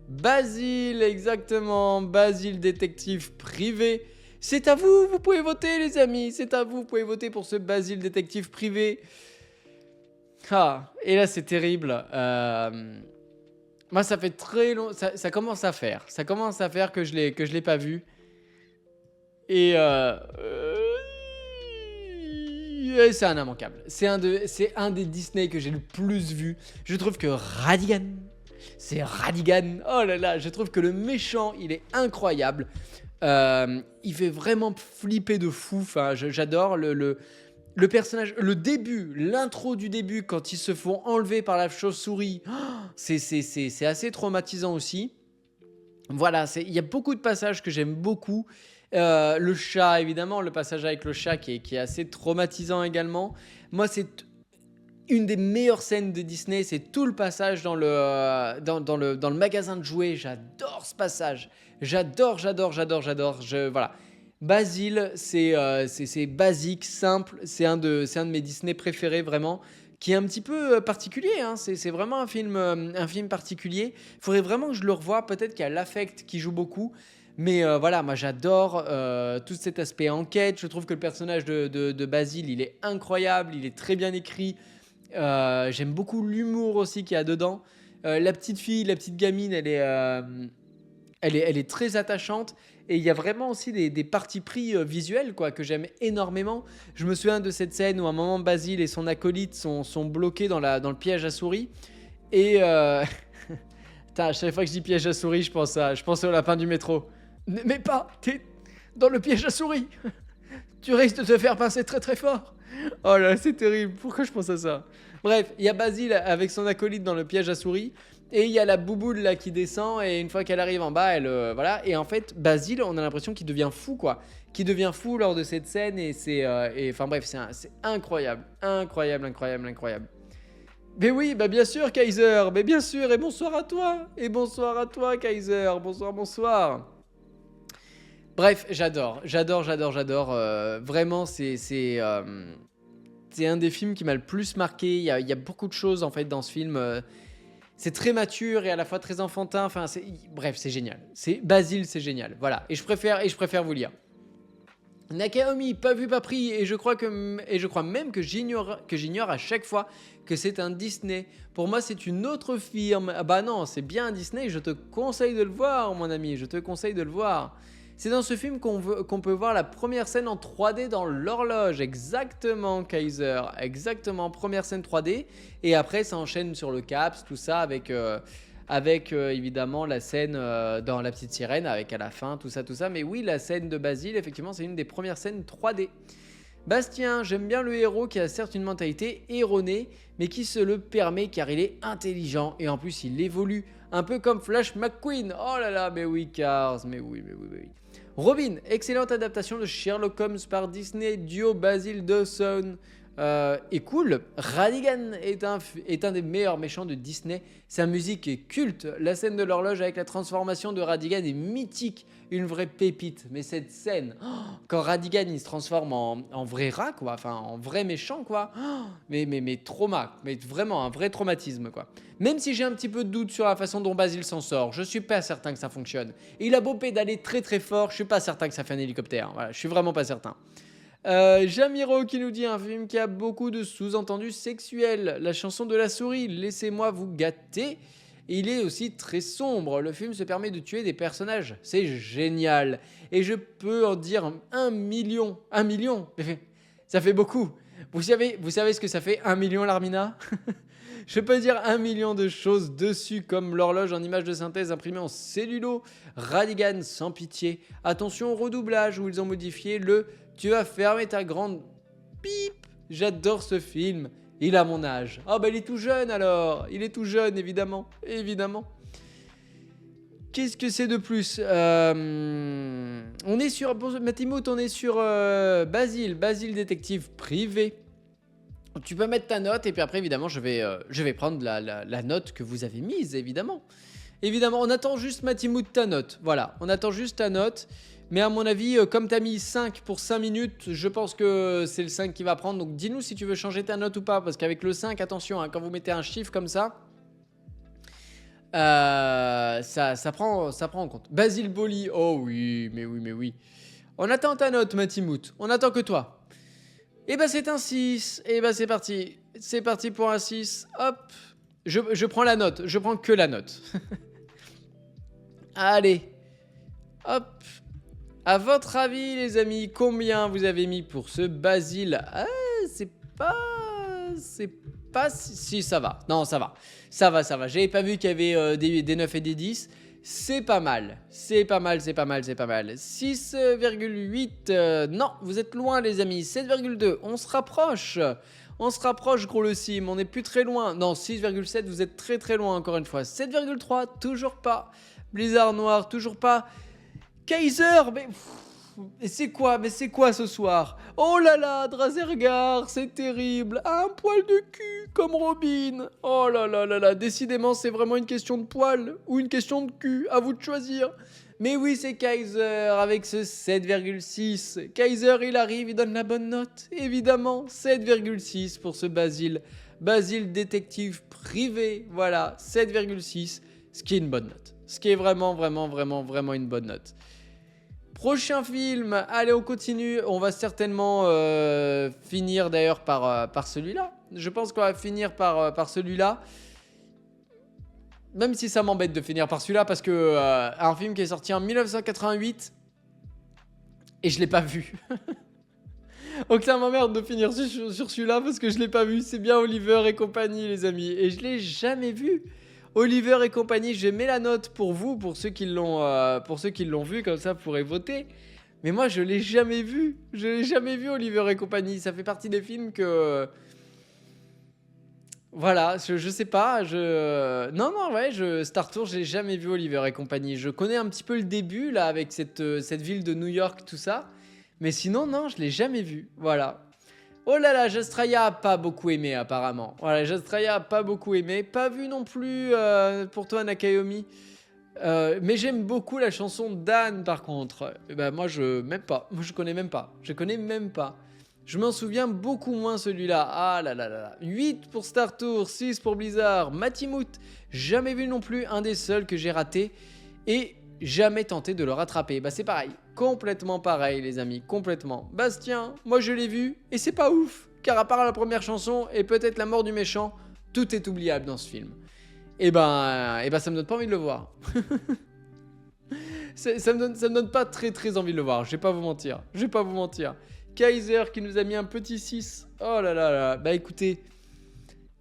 Basile, exactement. Basile, détective privé. C'est à vous, vous pouvez voter, les amis. C'est à vous, vous pouvez voter pour ce Basile, détective privé. Ah, et là c'est terrible. Moi ça fait très long, ça commence à faire que je l'ai pas vu. Et c'est un immanquable. C'est un des Disney que j'ai le plus vu. Je trouve que Radigan. Oh là là, je trouve que le méchant il est incroyable. Il fait vraiment flipper de fou. Enfin, j'adore le personnage, le début, l'intro du début, quand ils se font enlever par la chauve-souris, c'est assez traumatisant aussi. Voilà, il y a beaucoup de passages que j'aime beaucoup. Le chat, évidemment, le passage avec le chat qui est assez traumatisant également. Moi, c'est une des meilleures scènes de Disney, c'est tout le passage dans le magasin de jouets. J'adore ce passage. J'adore. Voilà. Basile, c'est basique, simple, c'est un de mes Disney préférés vraiment, qui est un petit peu particulier, hein. C'est vraiment un film particulier. Il faudrait vraiment que je le revoie, peut-être qu'il y a l'affect qui joue beaucoup, Mais voilà, moi j'adore tout cet aspect enquête. Je trouve que le personnage de Basile, il est incroyable, il est très bien écrit. J'aime beaucoup l'humour aussi qu'il y a dedans. La petite fille, la petite gamine, elle est très attachante. Et il y a vraiment aussi des partis pris visuels quoi, que j'aime énormément. Je me souviens de cette scène où à un moment Basile et son acolyte sont bloqués dans le piège à souris. Et putain, à chaque fois que je dis piège à souris, je pense au lapin du métro. Mais pas, t'es dans le piège à souris. Tu risques de te faire pincer très très fort. Oh là, c'est terrible. Pourquoi je pense à ça? Bref, il y a Basile avec son acolyte dans le piège à souris. Et il y a la bouboule là qui descend. Et une fois qu'elle arrive en bas, elle. Voilà. Et en fait, Basile, on a l'impression qu'il devient fou, quoi. Qu'il devient fou lors de cette scène. Et c'est. Enfin bref, c'est incroyable. Incroyable, incroyable, incroyable. Mais oui, bah bien sûr, Kaiser. Mais bien sûr. Et bonsoir à toi. Et bonsoir à toi, Kaiser. Bonsoir, bonsoir. Bref, j'adore, j'adore, j'adore, j'adore. Vraiment, c'est un des films qui m'a le plus marqué. Il y a beaucoup de choses en fait dans ce film. C'est très mature et à la fois très enfantin. Enfin, bref, c'est génial. C'est Basile, c'est génial. Voilà. Et je préfère vous lire. Nakaomi, pas vu, pas pris. Et je crois même que j'ignore à chaque fois que c'est un Disney. Pour moi, c'est une autre firme. Ah bah non, c'est bien un Disney. Je te conseille de le voir, mon ami. Je te conseille de le voir. C'est dans ce film qu'on peut voir la première scène en 3D dans l'horloge. Exactement, Kaiser. Exactement, première scène 3D. Et après, ça enchaîne sur le Caps, tout ça, avec évidemment la scène dans La Petite Sirène, avec à la fin, tout ça, tout ça. Mais oui, la scène de Basile, effectivement, c'est une des premières scènes 3D. Bastien, j'aime bien le héros qui a certes une mentalité erronée, mais qui se le permet car il est intelligent et en plus il évolue. Un peu comme Flash McQueen. Oh là là, mais oui, Cars, mais oui, mais oui, mais oui. Robin, excellente adaptation de Sherlock Holmes par Disney, duo Basil Dawson. Et cool, Radigan est un des meilleurs méchants de Disney. Sa musique est culte. La scène de l'horloge avec la transformation de Radigan est mythique, une vraie pépite. Mais cette scène, quand Radigan il se transforme en vrai rat, quoi, enfin en vrai méchant, quoi, mais trauma, mais vraiment un vrai traumatisme, quoi. Même si j'ai un petit peu de doute sur la façon dont Basil s'en sort, je suis pas certain que ça fonctionne. Et il a beau pédaler très très fort, je suis pas certain que ça fait un hélicoptère. Voilà, je suis vraiment pas certain. Jamiro qui nous dit un film qui a beaucoup de sous-entendus sexuels. La chanson de la souris, laissez-moi vous gâter. Il est aussi très sombre. Le film se permet de tuer des personnages. C'est génial. Et je peux en dire 1 million. 1 million. Ça fait beaucoup. Vous savez ce que ça fait 1 million, Larmina? Je peux dire 1 million de choses dessus, comme l'horloge en image de synthèse imprimée en cellulo, Radigan sans pitié. Attention au redoublage où ils ont modifié le tu vas fermer ta grande pipe. J'adore ce film. Il a mon âge. Ah bah il est tout jeune alors. Il est tout jeune évidemment. Évidemment. Qu'est-ce que c'est de plus On est sur Matimout, on est sur Basile détective privé. Tu peux mettre ta note et puis après évidemment je vais prendre la note que vous avez mise évidemment. Évidemment, on attend juste Matimout ta note. Voilà, on attend juste ta note. Mais à mon avis, comme tu as mis 5 pour 5 minutes, je pense que c'est le 5 qui va prendre. Donc dis-nous si tu veux changer ta note ou pas. Parce qu'avec le 5, attention, hein, quand vous mettez un chiffre comme ça, ça prend en compte. Basile Boli, oh oui, mais oui, mais oui. On attend ta note, Matimout. On attend que toi. Et bah c'est un 6. Et bah c'est parti. C'est parti pour un 6. Hop. Je prends la note. Je prends que la note. Allez. Hop. À votre avis, les amis, combien vous avez mis pour ce Basile? C'est pas... Si, ça va. Non, ça va. Ça va. J'avais pas vu qu'il y avait des 9 et des 10. C'est pas mal. C'est pas mal. 6,8. Non, vous êtes loin, les amis. 7,2. On se rapproche, gros le sim. On n'est plus très loin. Non, 6,7. Vous êtes très très loin, encore une fois. 7,3. Toujours pas. Blizzard Noir, toujours pas. Kaiser, mais c'est quoi ce soir? Oh là là, Drazergar, c'est terrible. Un poil de cul comme Robin. Oh là là là là, décidément c'est vraiment une question de poil ou une question de cul, à vous de choisir. Mais oui, c'est Kaiser avec ce 7,6. Kaiser, il arrive, il donne la bonne note. Évidemment, 7,6 pour ce Basile. Basile détective privé, voilà, 7,6, ce qui est une bonne note. Ce qui est vraiment une bonne note. Prochain film, allez on continue, on va certainement finir d'ailleurs par celui-là. Je pense qu'on va finir par celui-là. Même si ça m'embête de finir par celui-là parce que un film qui est sorti en 1988 et je l'ai pas vu. Donc ça m'emmerde de finir sur celui-là parce que je l'ai pas vu. C'est bien Oliver et compagnie les amis et je l'ai jamais vu. Oliver et compagnie, je mets la note pour vous, pour ceux qui l'ont vu, comme ça vous pourrez voter. Mais moi je l'ai jamais vu. Je l'ai jamais vu Oliver et compagnie. Ça fait partie des films que voilà, je sais pas, non, Star Tours, je l'ai jamais vu Oliver et compagnie. Je connais un petit peu le début, là, avec cette ville de New York, tout ça. Mais sinon, non, je l'ai jamais vu, voilà. Oh là là, Jastraya a pas beaucoup aimé, apparemment. Voilà, Jastraya a pas beaucoup aimé. Pas vu non plus pour toi, Nakayomi. Mais j'aime beaucoup la chanson d'Anne, par contre. Moi, même pas. Moi, je connais même pas. Je connais même pas. Je m'en souviens beaucoup moins celui-là. Ah là là là là. 8 pour Star Tours, 6 pour Blizzard. Matimout, jamais vu non plus, un des seuls que j'ai raté. Et jamais tenté de le rattraper. C'est pareil. Complètement pareil, les amis. Complètement. Bastien, moi je l'ai vu. Et c'est pas ouf. Car à part la première chanson et peut-être la mort du méchant, tout est oubliable dans ce film. Ça me donne pas envie de le voir. ça me donne pas très très envie de le voir. Je vais pas vous mentir. Kaiser qui nous a mis un petit 6. Oh là là là. Écoutez,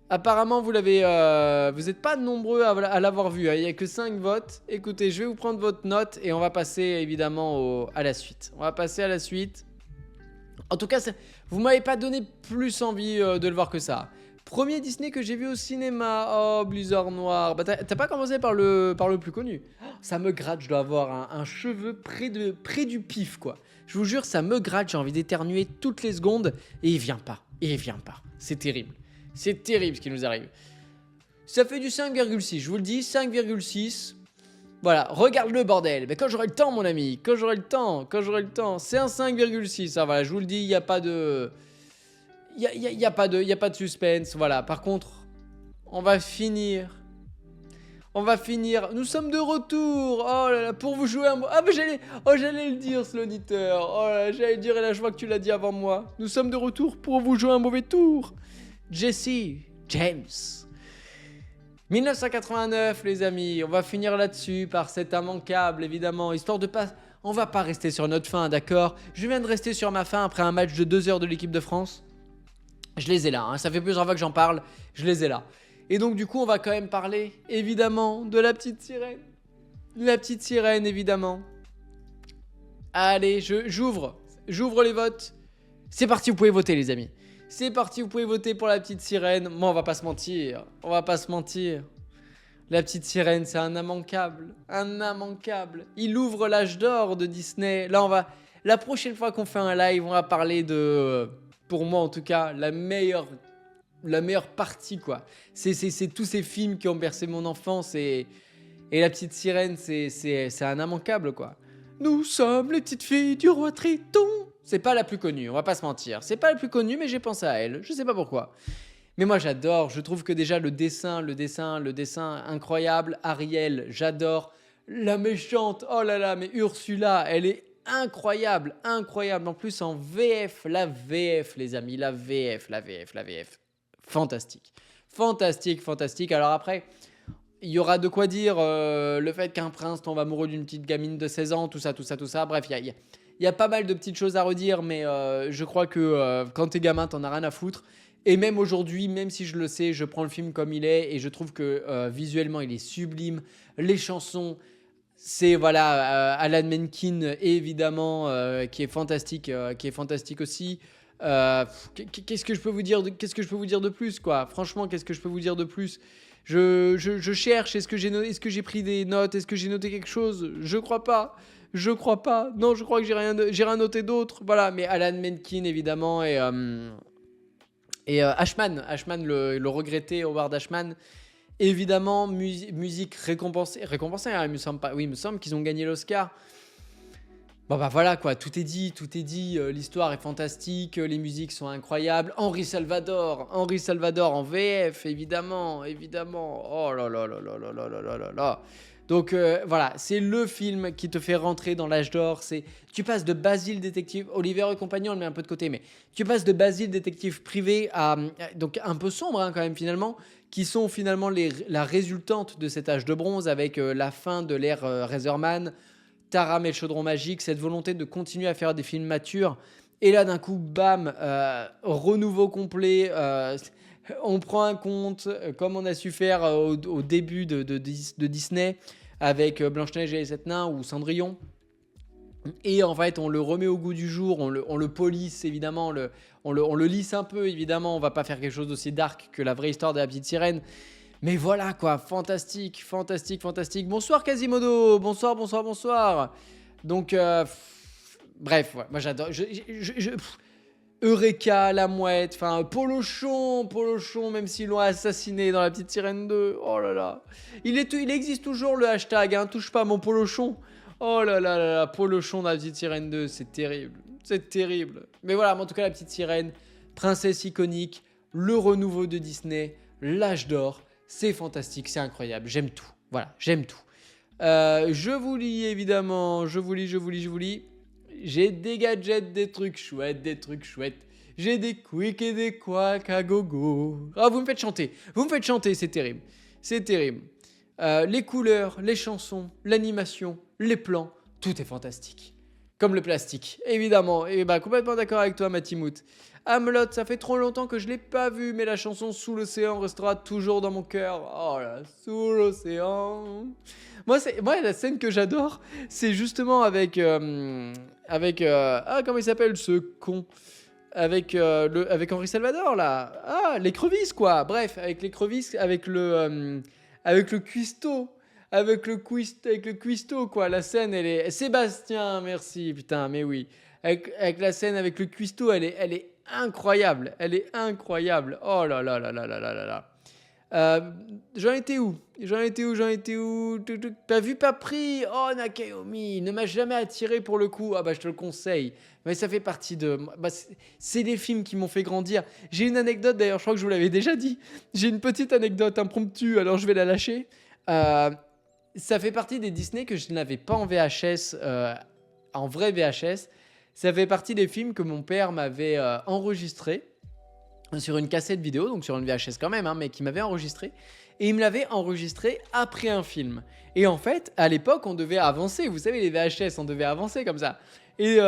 apparemment vous n'êtes pas nombreux à l'avoir vu. Il n'y a que 5 votes. Écoutez, je vais vous prendre votre note et on va passer évidemment à la suite. En tout cas, vous m'avez pas donné plus envie de le voir que ça. Premier Disney que j'ai vu au cinéma. Oh, Blizzard Noir. T'as pas commencé par le plus connu. Ça me gratte, je dois avoir un cheveu près du pif, quoi. Je vous jure, ça me gratte, j'ai envie d'éternuer toutes les secondes. Et il vient pas. C'est terrible. C'est terrible ce qui nous arrive. Ça fait du 5,6, je vous le dis, 5,6. Voilà, regarde le bordel. Quand j'aurai le temps, mon ami. Quand j'aurai le temps. C'est un 5,6. Ça, voilà, je vous le dis, il n'y a pas de... Il y a pas de suspense. Voilà, par contre, on va finir. Nous sommes de retour. Oh là là, pour vous jouer un mot. J'allais le dire, ce l'auditeur. Oh là là, j'allais le dire et là, je vois que tu l'as dit avant moi. Nous sommes de retour pour vous jouer un mauvais tour. Jesse James. 1989, les amis. On va finir là-dessus par cet immanquable, évidemment. Histoire de pas... On va pas rester sur notre fin, d'accord ? Je viens de rester sur ma fin après un match de 2 heures de l'équipe de France. Je les ai là, hein. Ça fait plusieurs fois que j'en parle. Je les ai là. Et donc du coup, on va quand même parler, évidemment, de la petite sirène. La petite sirène, évidemment. Allez, j'ouvre les votes. C'est parti, vous pouvez voter, les amis. C'est parti, vous pouvez voter pour la petite sirène. Moi, on va pas se mentir. La petite sirène, c'est un immanquable. Il ouvre l'âge d'or de Disney. Là, la prochaine fois qu'on fait un live, on va parler de... Pour moi, en tout cas, la meilleure partie, quoi. C'est tous ces films qui ont bercé mon enfance et la petite sirène, c'est un immanquable, quoi. Nous sommes les petites filles du roi Triton. C'est pas la plus connue, on va pas se mentir. C'est pas la plus connue, mais j'ai pensé à elle. Je sais pas pourquoi. Mais moi, j'adore. Je trouve que déjà le dessin incroyable. Ariel, j'adore. La méchante, oh là là, mais Ursula, elle est incroyable. En plus, en VF, la VF, les amis, la VF. Fantastique. Alors après, il y aura de quoi dire le fait qu'un prince tombe amoureux d'une petite gamine de 16 ans, tout ça. Bref, il y a pas mal de petites choses à redire, mais je crois que quand t'es gamin, t'en as rien à foutre. Et même aujourd'hui, même si je le sais, je prends le film comme il est et je trouve que visuellement, il est sublime. Les chansons, c'est Alan Menken, évidemment, qui est fantastique aussi. Qu'est-ce que je peux vous dire de plus, quoi. Franchement, qu'est-ce que je peux vous dire de plus ? Je cherche, est-ce que j'ai pris des notes ? Est-ce que j'ai noté quelque chose ? Je crois pas. Non, je crois que j'ai rien noté d'autre. Voilà, mais Alan Menken, évidemment, et Ashman, le regretté Howard Ashman. Évidemment, musique récompensée. Hein, il me semble qu'ils ont gagné l'Oscar. Voilà quoi, tout est dit, l'histoire est fantastique, les musiques sont incroyables. Henri Salvador en VF, évidemment. Oh là là là là là là là là là là. Donc voilà, c'est le film qui te fait rentrer dans l'âge d'or. Tu passes de Basile détective, Oliver et compagnie, on le met un peu de côté, mais tu passes de Basile détective privé à donc un peu sombre quand même finalement, qui sont finalement la résultante de cet âge de bronze avec la fin de l'ère Razorman, Taram et le chaudron magique, cette volonté de continuer à faire des films matures. Et là d'un coup, bam, renouveau complet. On prend un compte, comme on a su faire au début de Disney, avec Blanche-Neige et les 7 nains ou Cendrillon. Et en fait, on le remet au goût du jour, on le police évidemment, on le lisse un peu évidemment. On va pas faire quelque chose d'aussi dark que la vraie histoire de la petite sirène. Mais voilà quoi, fantastique. Bonsoir Quasimodo, bonsoir. Donc, bref, ouais, moi j'adore. Eureka, la mouette, enfin Polochon, même s'ils l'ont assassiné dans la petite sirène 2. Oh là là. Il existe toujours le hashtag, hein, touche pas à mon Polochon. Oh là là là là, Polochon dans la petite sirène 2, c'est terrible. Mais voilà, en tout cas la petite sirène, princesse iconique, le renouveau de Disney, l'âge d'or, c'est fantastique, c'est incroyable, j'aime tout. Voilà, j'aime tout. Je vous lis évidemment, je vous lis. J'ai des gadgets, des trucs chouettes. J'ai des quick et des quacks à gogo. Ah, vous me faites chanter, c'est terrible. Les couleurs, les chansons, l'animation, les plans, tout est fantastique. Comme le plastique, évidemment. Et bah, complètement d'accord avec toi, Matimout. Amelot, ça fait trop longtemps que je l'ai pas vu, mais la chanson Sous l'océan restera toujours dans mon cœur. Oh là, sous l'océan. Moi, la scène que j'adore, c'est justement avec comment il s'appelle ce con, avec Henri Salvador là. Ah, l'écrevisse quoi. Bref, avec l'écrevisse, avec le cuistot. Avec le cuistot, quoi. La scène, elle est. Sébastien, merci, putain, mais oui. Avec la scène avec le cuistot, elle est incroyable. Oh là là là là là là là là. J'en étais où? T'as vu, pas pris? Oh, Nakayomi, ne m'a jamais attiré pour le coup. Ah bah, je te le conseille. Mais ça fait partie de. Bah, c'est des films qui m'ont fait grandir. J'ai une anecdote d'ailleurs, je crois que je vous l'avais déjà dit. J'ai une petite anecdote impromptue, alors je vais la lâcher. Ça fait partie des Disney que je n'avais pas en VHS, en vrai VHS. Ça fait partie des films que mon père m'avait enregistrés sur une cassette vidéo, donc sur une VHS quand même, hein, mais qui m'avait enregistré. Et il me l'avait enregistré après un film. Et en fait, à l'époque, on devait avancer. Vous savez, les VHS, on devait avancer comme ça. Et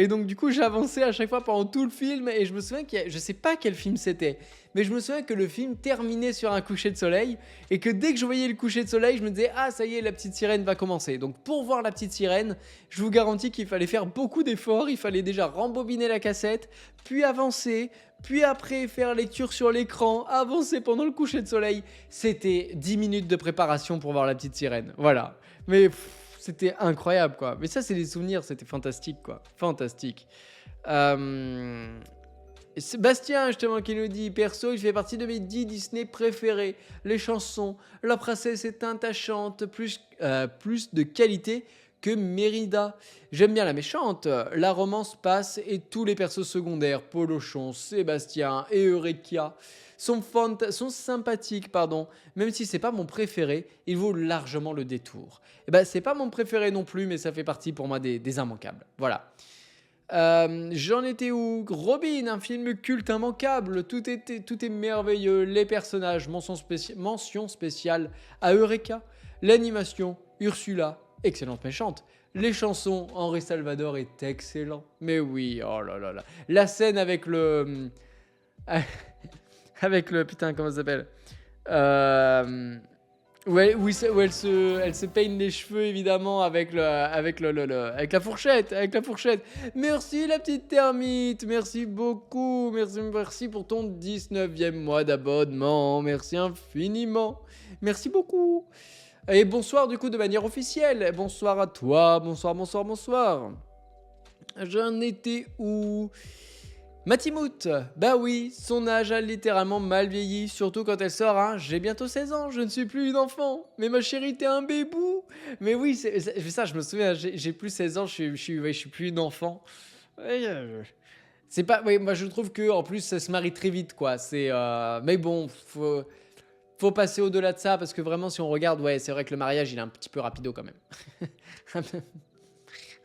donc, du coup, j'avançais à chaque fois pendant tout le film. Et je me souviens je sais pas quel film c'était, mais je me souviens que le film terminait sur un coucher de soleil. Et que dès que je voyais le coucher de soleil, je me disais, ah, ça y est, la petite sirène va commencer. Donc, pour voir la petite sirène, je vous garantis qu'il fallait faire beaucoup d'efforts. Il fallait déjà rembobiner la cassette, puis avancer, puis après faire lecture sur l'écran, avancer pendant le coucher de soleil. C'était 10 minutes de préparation pour voir la petite sirène. Voilà. Mais c'était incroyable, quoi. Mais ça, c'est des souvenirs, c'était fantastique, quoi. Fantastique. Sébastien, justement, qui nous dit, perso, il fait partie de mes 10 Disney préférés. Les chansons, la princesse est attachante, plus de qualité que Mérida. J'aime bien la méchante, la romance passe et tous les persos secondaires, Polochon, Sébastien et Eureka, sont sympathiques, pardon. Même si c'est pas mon préféré, il vaut largement le détour. Et ben, c'est pas mon préféré non plus, mais ça fait partie pour moi des immanquables. Voilà. J'en étais où? Robin, un film culte immanquable, tout est merveilleux, les personnages, mention spéciale à Eureka, l'animation, Ursula, excellente méchante, les chansons, Henri Salvador est excellent, mais oui, oh là là là, la scène avec le putain, comment ça s'appelle, ouais, où elle se peigne les cheveux évidemment avec la fourchette, Merci la petite termite, merci beaucoup, merci pour ton 19e mois d'abonnement, merci infiniment, merci beaucoup. Et bonsoir du coup de manière officielle, bonsoir à toi, bonsoir. J'en étais où? Matimout, bah oui, son âge a littéralement mal vieilli, surtout quand elle sort, hein. J'ai bientôt 16 ans, je ne suis plus une enfant, mais ma chérie, t'es un bébou. Mais oui, ça, je me souviens, j'ai plus 16 ans, je suis plus une enfant. C'est pas, oui, moi je trouve que en plus ça se marie très vite, quoi. Mais bon, faut faut passer au-delà de ça parce que vraiment, si on regarde, ouais, c'est vrai que le mariage, il est un petit peu rapido quand même.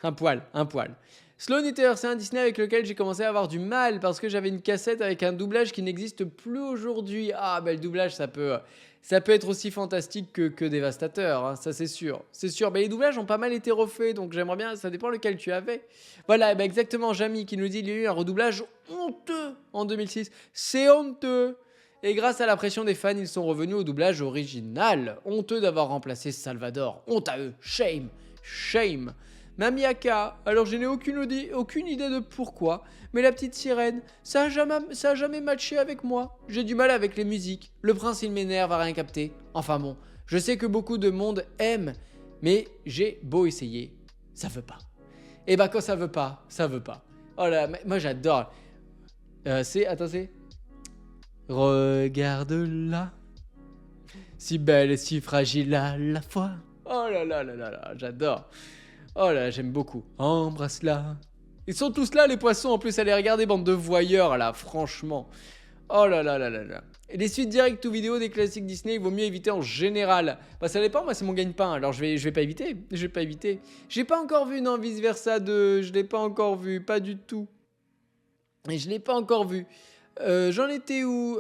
Un poil, un poil. Sloan Eater, c'est un Disney avec lequel j'ai commencé à avoir du mal parce que j'avais une cassette avec un doublage qui n'existe plus aujourd'hui. Ah, bah le doublage, ça peut être aussi fantastique que dévastateur, hein, ça c'est sûr. C'est sûr, mais les doublages ont pas mal été refaits, donc j'aimerais bien, ça dépend lequel tu avais. Voilà, bah exactement, Jamy qui nous dit qu'il y a eu un redoublage honteux en 2006. C'est honteux. Et grâce à la pression des fans, ils sont revenus au doublage original. Honteux d'avoir remplacé Salvador. Honte à eux. Shame. Shame. Mamiaka, alors je n'ai aucune idée de pourquoi, mais la petite sirène, ça a jamais matché avec moi. J'ai du mal avec les musiques. Le prince il m'énerve à rien capter. Enfin bon, je sais que beaucoup de monde aime, mais j'ai beau essayer, ça veut pas. Et bah quand ça veut pas, ça veut pas. Oh là, moi j'adore. Attends, c'est... Regarde-la, si belle et si fragile à la fois. Oh là là là là là, j'adore. Oh là, j'aime beaucoup. Embrasse-la. Ils sont tous là, les poissons. En plus, allez regarder, bande de voyeurs, là, franchement. Oh là là là là là. Et les suites directes ou vidéo des classiques Disney, il vaut mieux éviter en général. Bah, ça dépend, moi, c'est mon gagne-pain. Alors, je vais pas éviter. Je vais pas éviter. J'ai pas encore vu, non, Vice Versa 2. Je l'ai pas encore vu. Pas du tout. Et je l'ai pas encore vu. J'en étais où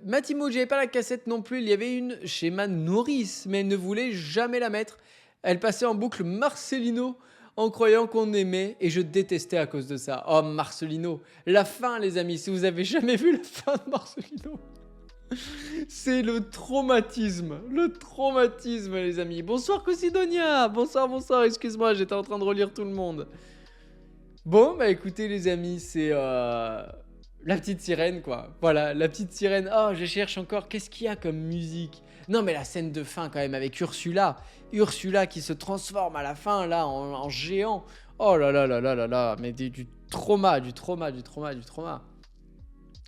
Matimo, j'avais pas la cassette non plus. Il y avait une chez ma nourrice, mais elle ne voulait jamais la mettre. Elle passait en boucle Marcelino en croyant qu'on aimait et je détestais à cause de ça. Oh, Marcelino. La fin, les amis. Si vous avez jamais vu la fin de Marcelino, c'est le traumatisme. Le traumatisme, les amis. Bonsoir, Cosidonia. Bonsoir, bonsoir. Excuse-moi, j'étais en train de relire tout le monde. Bon, bah écoutez, les amis, c'est... la petite sirène, quoi. Voilà, la petite sirène. Oh, je cherche encore. Qu'est-ce qu'il y a comme musique? Non, mais la scène de fin, quand même, avec Ursula. Ursula qui se transforme à la fin, là, en géant. Oh là là là là là là. Mais du trauma, du trauma, du trauma, du trauma.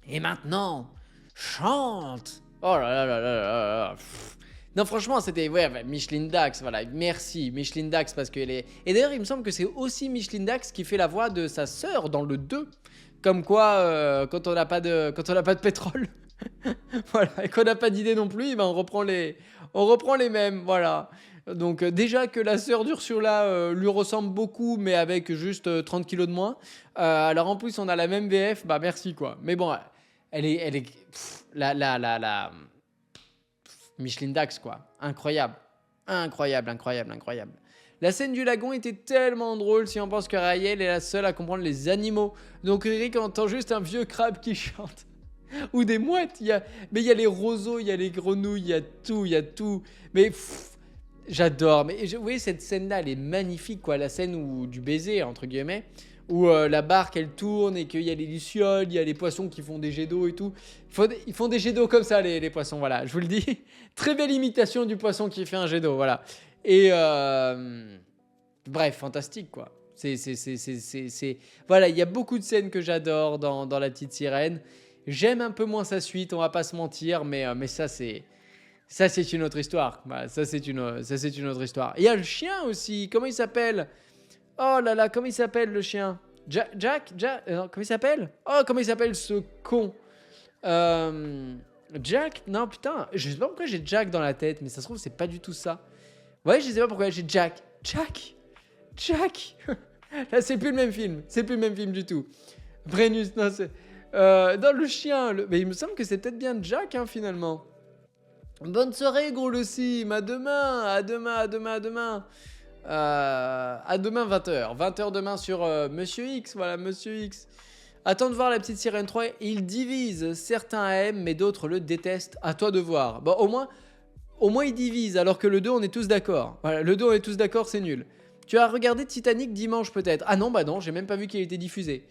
Et maintenant, chante. Oh là là là là là là. Non, franchement, c'était... Ouais, Micheline Dax, voilà. Merci, Micheline Dax, parce qu'elle est... Et d'ailleurs, il me semble que c'est aussi Micheline Dax qui fait la voix de sa sœur dans le 2. Comme quoi, quand on n'a pas de pétrole, voilà, et qu'on n'a pas d'idée non plus, ben on reprend les mêmes, voilà. Donc déjà que la sœur d'Ursula lui ressemble beaucoup, mais avec juste 30 kilos de moins. Alors en plus, on a la même VF, bah merci quoi. Mais bon, elle est la Micheline Dax quoi, incroyable, incroyable, incroyable, incroyable. La scène du lagon était tellement drôle si on pense que Raël est la seule à comprendre les animaux. Donc Eric entend juste un vieux crabe qui chante. Ou des mouettes. Mais il y a les roseaux, il y a les grenouilles, il y a tout, il y a tout. Mais j'adore. Mais vous voyez, cette scène-là, elle est magnifique, quoi. La scène du baiser, entre guillemets. Où la barque, elle tourne et qu'il y a les lucioles, il y a les poissons qui font des jets d'eau et tout. Ils font des jets d'eau comme ça, les poissons, voilà. Je vous le dis. Très belle imitation du poisson qui fait un jet d'eau, voilà. Et bref, fantastique quoi. Voilà, il y a beaucoup de scènes que j'adore dans La Petite Sirène. J'aime un peu moins sa suite, on va pas se mentir, mais ça c'est une autre histoire. Voilà, ça c'est une autre histoire. Il y a le chien aussi. Comment il s'appelle? Oh là là, comment il s'appelle le chien? Jack comment il s'appelle? Oh, comment il s'appelle ce con? Jack? Non putain, je sais pas pourquoi j'ai Jack dans la tête, mais ça se trouve c'est pas du tout ça. Ouais, je sais pas pourquoi j'ai Jack. Là, c'est plus le même film. C'est plus le même film du tout. Brennus, non, c'est... dans le chien. Mais il me semble que c'est peut-être bien Jack, hein, finalement. Bonne soirée, gros Lucie. À demain. À demain 20h. 20h demain sur Monsieur X. Voilà, Monsieur X. Attends de voir La Petite Sirène 3. Il divise. Certains aiment, mais d'autres le détestent. À toi de voir. Bon, au moins, il divise, alors que le 2, on est tous d'accord. Voilà, le 2, on est tous d'accord, c'est nul. Tu as regardé Titanic dimanche, peut-être? Ah non, bah non, j'ai même pas vu qu'il ait été diffusé.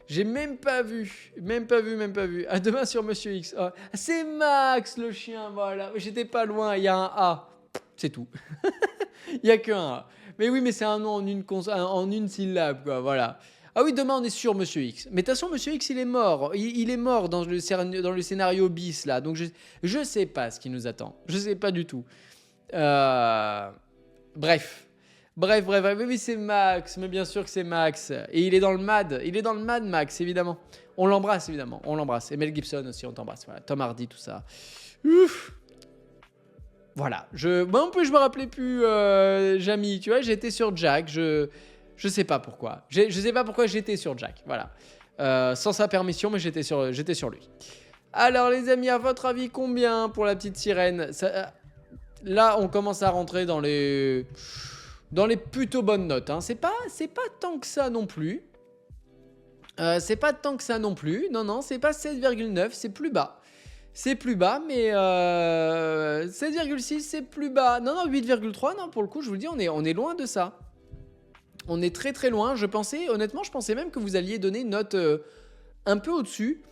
J'ai même pas vu. À demain sur Monsieur X. Oh, c'est Max, le chien, voilà. J'étais pas loin, il y a un A. C'est tout. Il y a qu'un A. Mais oui, mais c'est un nom en une syllabe, quoi, voilà. Ah oui, demain on est sur Monsieur X. Mais de toute façon, Monsieur X, il est mort. Il est mort dans le scénario bis, là. Donc je sais pas ce qui nous attend. Je sais pas du tout. Bref. Oui, c'est Max. Mais bien sûr que c'est Max. Et il est dans le MAD. Max, évidemment. On l'embrasse, évidemment. On l'embrasse. Et Mel Gibson aussi, on t'embrasse. Voilà. Tom Hardy, tout ça. Ouf. Voilà. Moi en plus, je me rappelais plus, Jamy. Tu vois, j'étais sur Jack. Je sais pas pourquoi. Je sais pas pourquoi j'étais sur Jack. Voilà. Sans sa permission, mais j'étais sur lui. Alors, les amis, à votre avis, combien pour la petite sirène? Là, on commence à rentrer dans les plutôt bonnes notes. Hein. C'est pas tant que ça non plus. C'est pas tant que ça non plus. Non, c'est pas 7,9, c'est plus bas. C'est plus bas, mais 7,6, c'est plus bas. Non, 8,3, non, pour le coup, je vous le dis, on est loin de ça. On est très très loin. Honnêtement, je pensais même que vous alliez donner une note un peu au-dessus.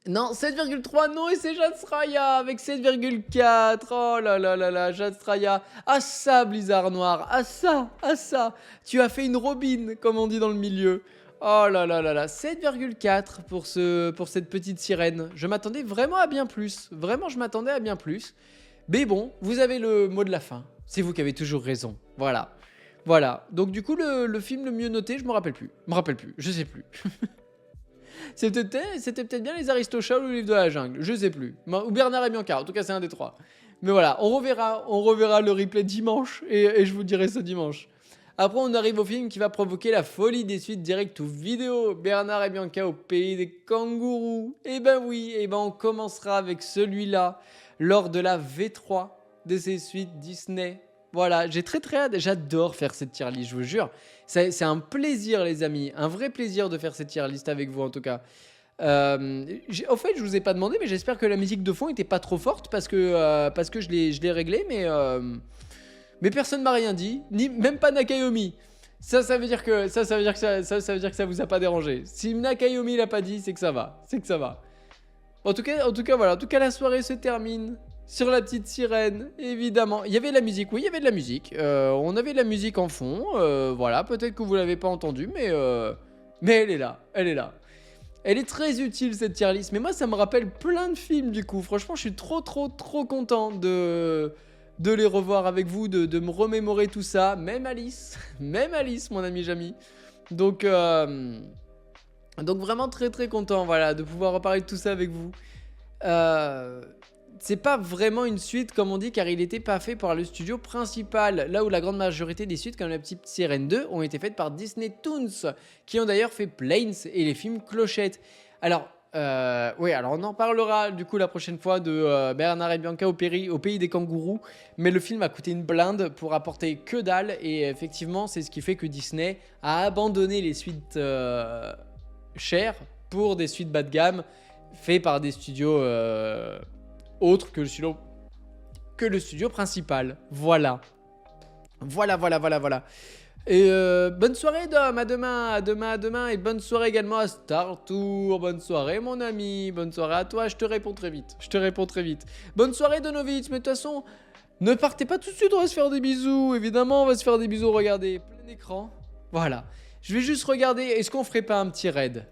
Non, 7,3, non, et c'est Jadsraya avec 7,4. Oh là là là là, Jadsraya. Ah ça, Blizzard Noir. Ah ça. Tu as fait une robine, comme on dit dans le milieu. Oh là là là là, 7,4 pour cette petite sirène. Je m'attendais vraiment à bien plus. Vraiment, je m'attendais à bien plus. Mais bon, vous avez le mot de la fin. C'est vous qui avez toujours raison. Voilà. Donc du coup, le film le mieux noté, je me rappelle plus. Je sais plus. C'était peut-être bien les Aristochats ou le livre de la jungle, je sais plus. Ou Bernard et Bianca, en tout cas c'est un des trois. Mais voilà, on reverra le replay dimanche et je vous dirai ce dimanche. Après on arrive au film qui va provoquer la folie des suites direct ou vidéo. Bernard et Bianca au pays des kangourous. Et ben oui, on commencera avec celui-là lors de la V3 de ces suites Disney. Voilà, j'ai très très hâte, j'adore faire cette tier list, je vous jure. C'est un plaisir les amis, un vrai plaisir de faire cette tier list avec vous en tout cas. Au fait, je vous ai pas demandé, mais j'espère que la musique de fond était pas trop forte parce que je l'ai réglé, mais personne m'a rien dit, même pas Nakayomi. Ça veut dire que ça veut dire que ça vous a pas dérangé. Si Nakayomi l'a pas dit, c'est que ça va, En tout cas voilà, la soirée se termine sur la petite sirène, évidemment. Il y avait de la musique, oui, il y avait de la musique. On avait de la musique en fond, voilà, peut-être que vous l'avez pas entendu, mais elle est là. Elle est très utile cette tier list, mais moi ça me rappelle plein de films du coup. Franchement, je suis trop content de les revoir avec vous, de me remémorer tout ça. Même Alice, mon ami Jamy. Donc vraiment très content, voilà, de pouvoir reparler de tout ça avec vous. C'est pas vraiment une suite comme on dit car il n'était pas fait par le studio principal, là où la grande majorité des suites comme la petite sirène 2 ont été faites par Disney Toons qui ont d'ailleurs fait Planes et les films Clochette. Alors alors on en parlera du coup la prochaine fois de Bernard et Bianca au pays des kangourous, mais le film a coûté une blinde pour apporter que dalle et effectivement c'est ce qui fait que Disney a abandonné les suites chères pour des suites bas de gamme faites par des studios autre que le studio principal. Voilà. Et bonne soirée Dom, à demain et bonne soirée également à Star Tour. Bonne soirée mon ami, bonne soirée à toi, je te réponds très vite. Bonne soirée Donovitz, mais de toute façon, ne partez pas tout de suite, on va se faire des bisous. Évidemment, on va se faire des bisous, regardez, plein écran. Voilà. Je vais juste regarder, est-ce qu'on ferait pas un petit raid,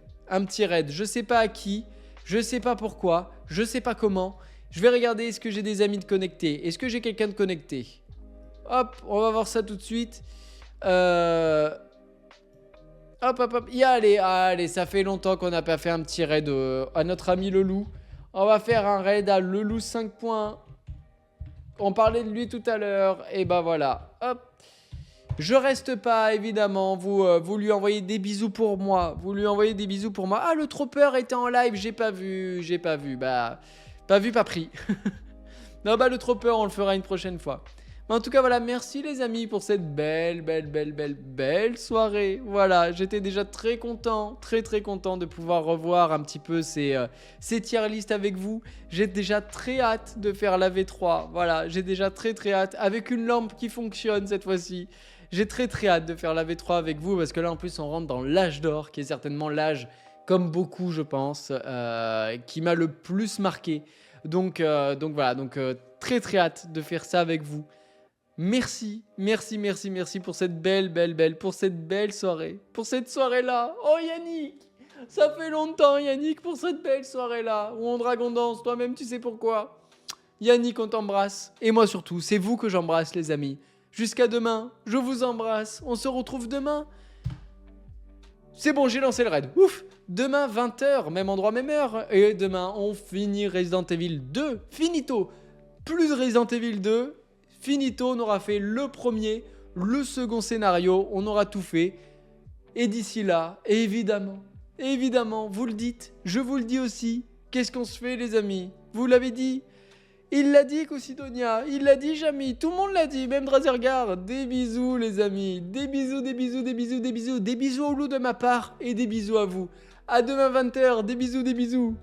je sais pas à qui, je sais pas pourquoi, je sais pas comment. Je vais regarder est-ce que j'ai des amis de connectés. Est-ce que j'ai quelqu'un de connecté? Hop, on va voir ça tout de suite. Hop. Allez, ça fait longtemps qu'on n'a pas fait un petit raid à notre ami Lelou. On va faire un raid à Lelou 5 points. On parlait de lui tout à l'heure. Et bah voilà. Hop. Je reste pas, évidemment. Vous lui envoyez des bisous pour moi. Ah, le Trooper était en live. J'ai pas vu. Bah... Pas vu, pas pris. Non, le Trooper, on le fera une prochaine fois. Mais en tout cas, voilà, merci les amis pour cette belle soirée. Voilà, j'étais déjà très content de pouvoir revoir un petit peu ces tier list avec vous. J'ai déjà très hâte de faire la V3. Voilà, j'ai déjà très hâte. Avec une lampe qui fonctionne cette fois-ci. J'ai très hâte de faire la V3 avec vous parce que là, en plus, on rentre dans l'âge d'or, qui est certainement l'âge... comme beaucoup je pense, qui m'a le plus marqué. Donc voilà, très hâte de faire ça avec vous. Merci pour cette belle soirée. Pour cette soirée-là. Oh Yannick, ça fait longtemps Yannick pour cette belle soirée-là. Où on dragon danse, toi-même tu sais pourquoi. Yannick, on t'embrasse. Et moi surtout, c'est vous que j'embrasse les amis. Jusqu'à demain, je vous embrasse. On se retrouve demain. C'est bon, j'ai lancé le raid. Ouf. Demain 20h, même endroit, même heure. Et demain, on finit Resident Evil 2. Finito. plus de Resident Evil 2. Finito, on aura fait le premier, le second scénario, on aura tout fait. Et d'ici là, évidemment, vous le dites, je vous le dis aussi. Qu'est-ce qu'on se fait, les amis? Vous l'avez dit? Il l'a dit, Cosidonia. Il l'a dit, Jamy. Tout le monde l'a dit, même Drazergar. Des bisous, les amis. Des bisous, des bisous, des bisous, des bisous. Des bisous au loup de ma part et des bisous à vous. À demain 20h. Des bisous, des bisous.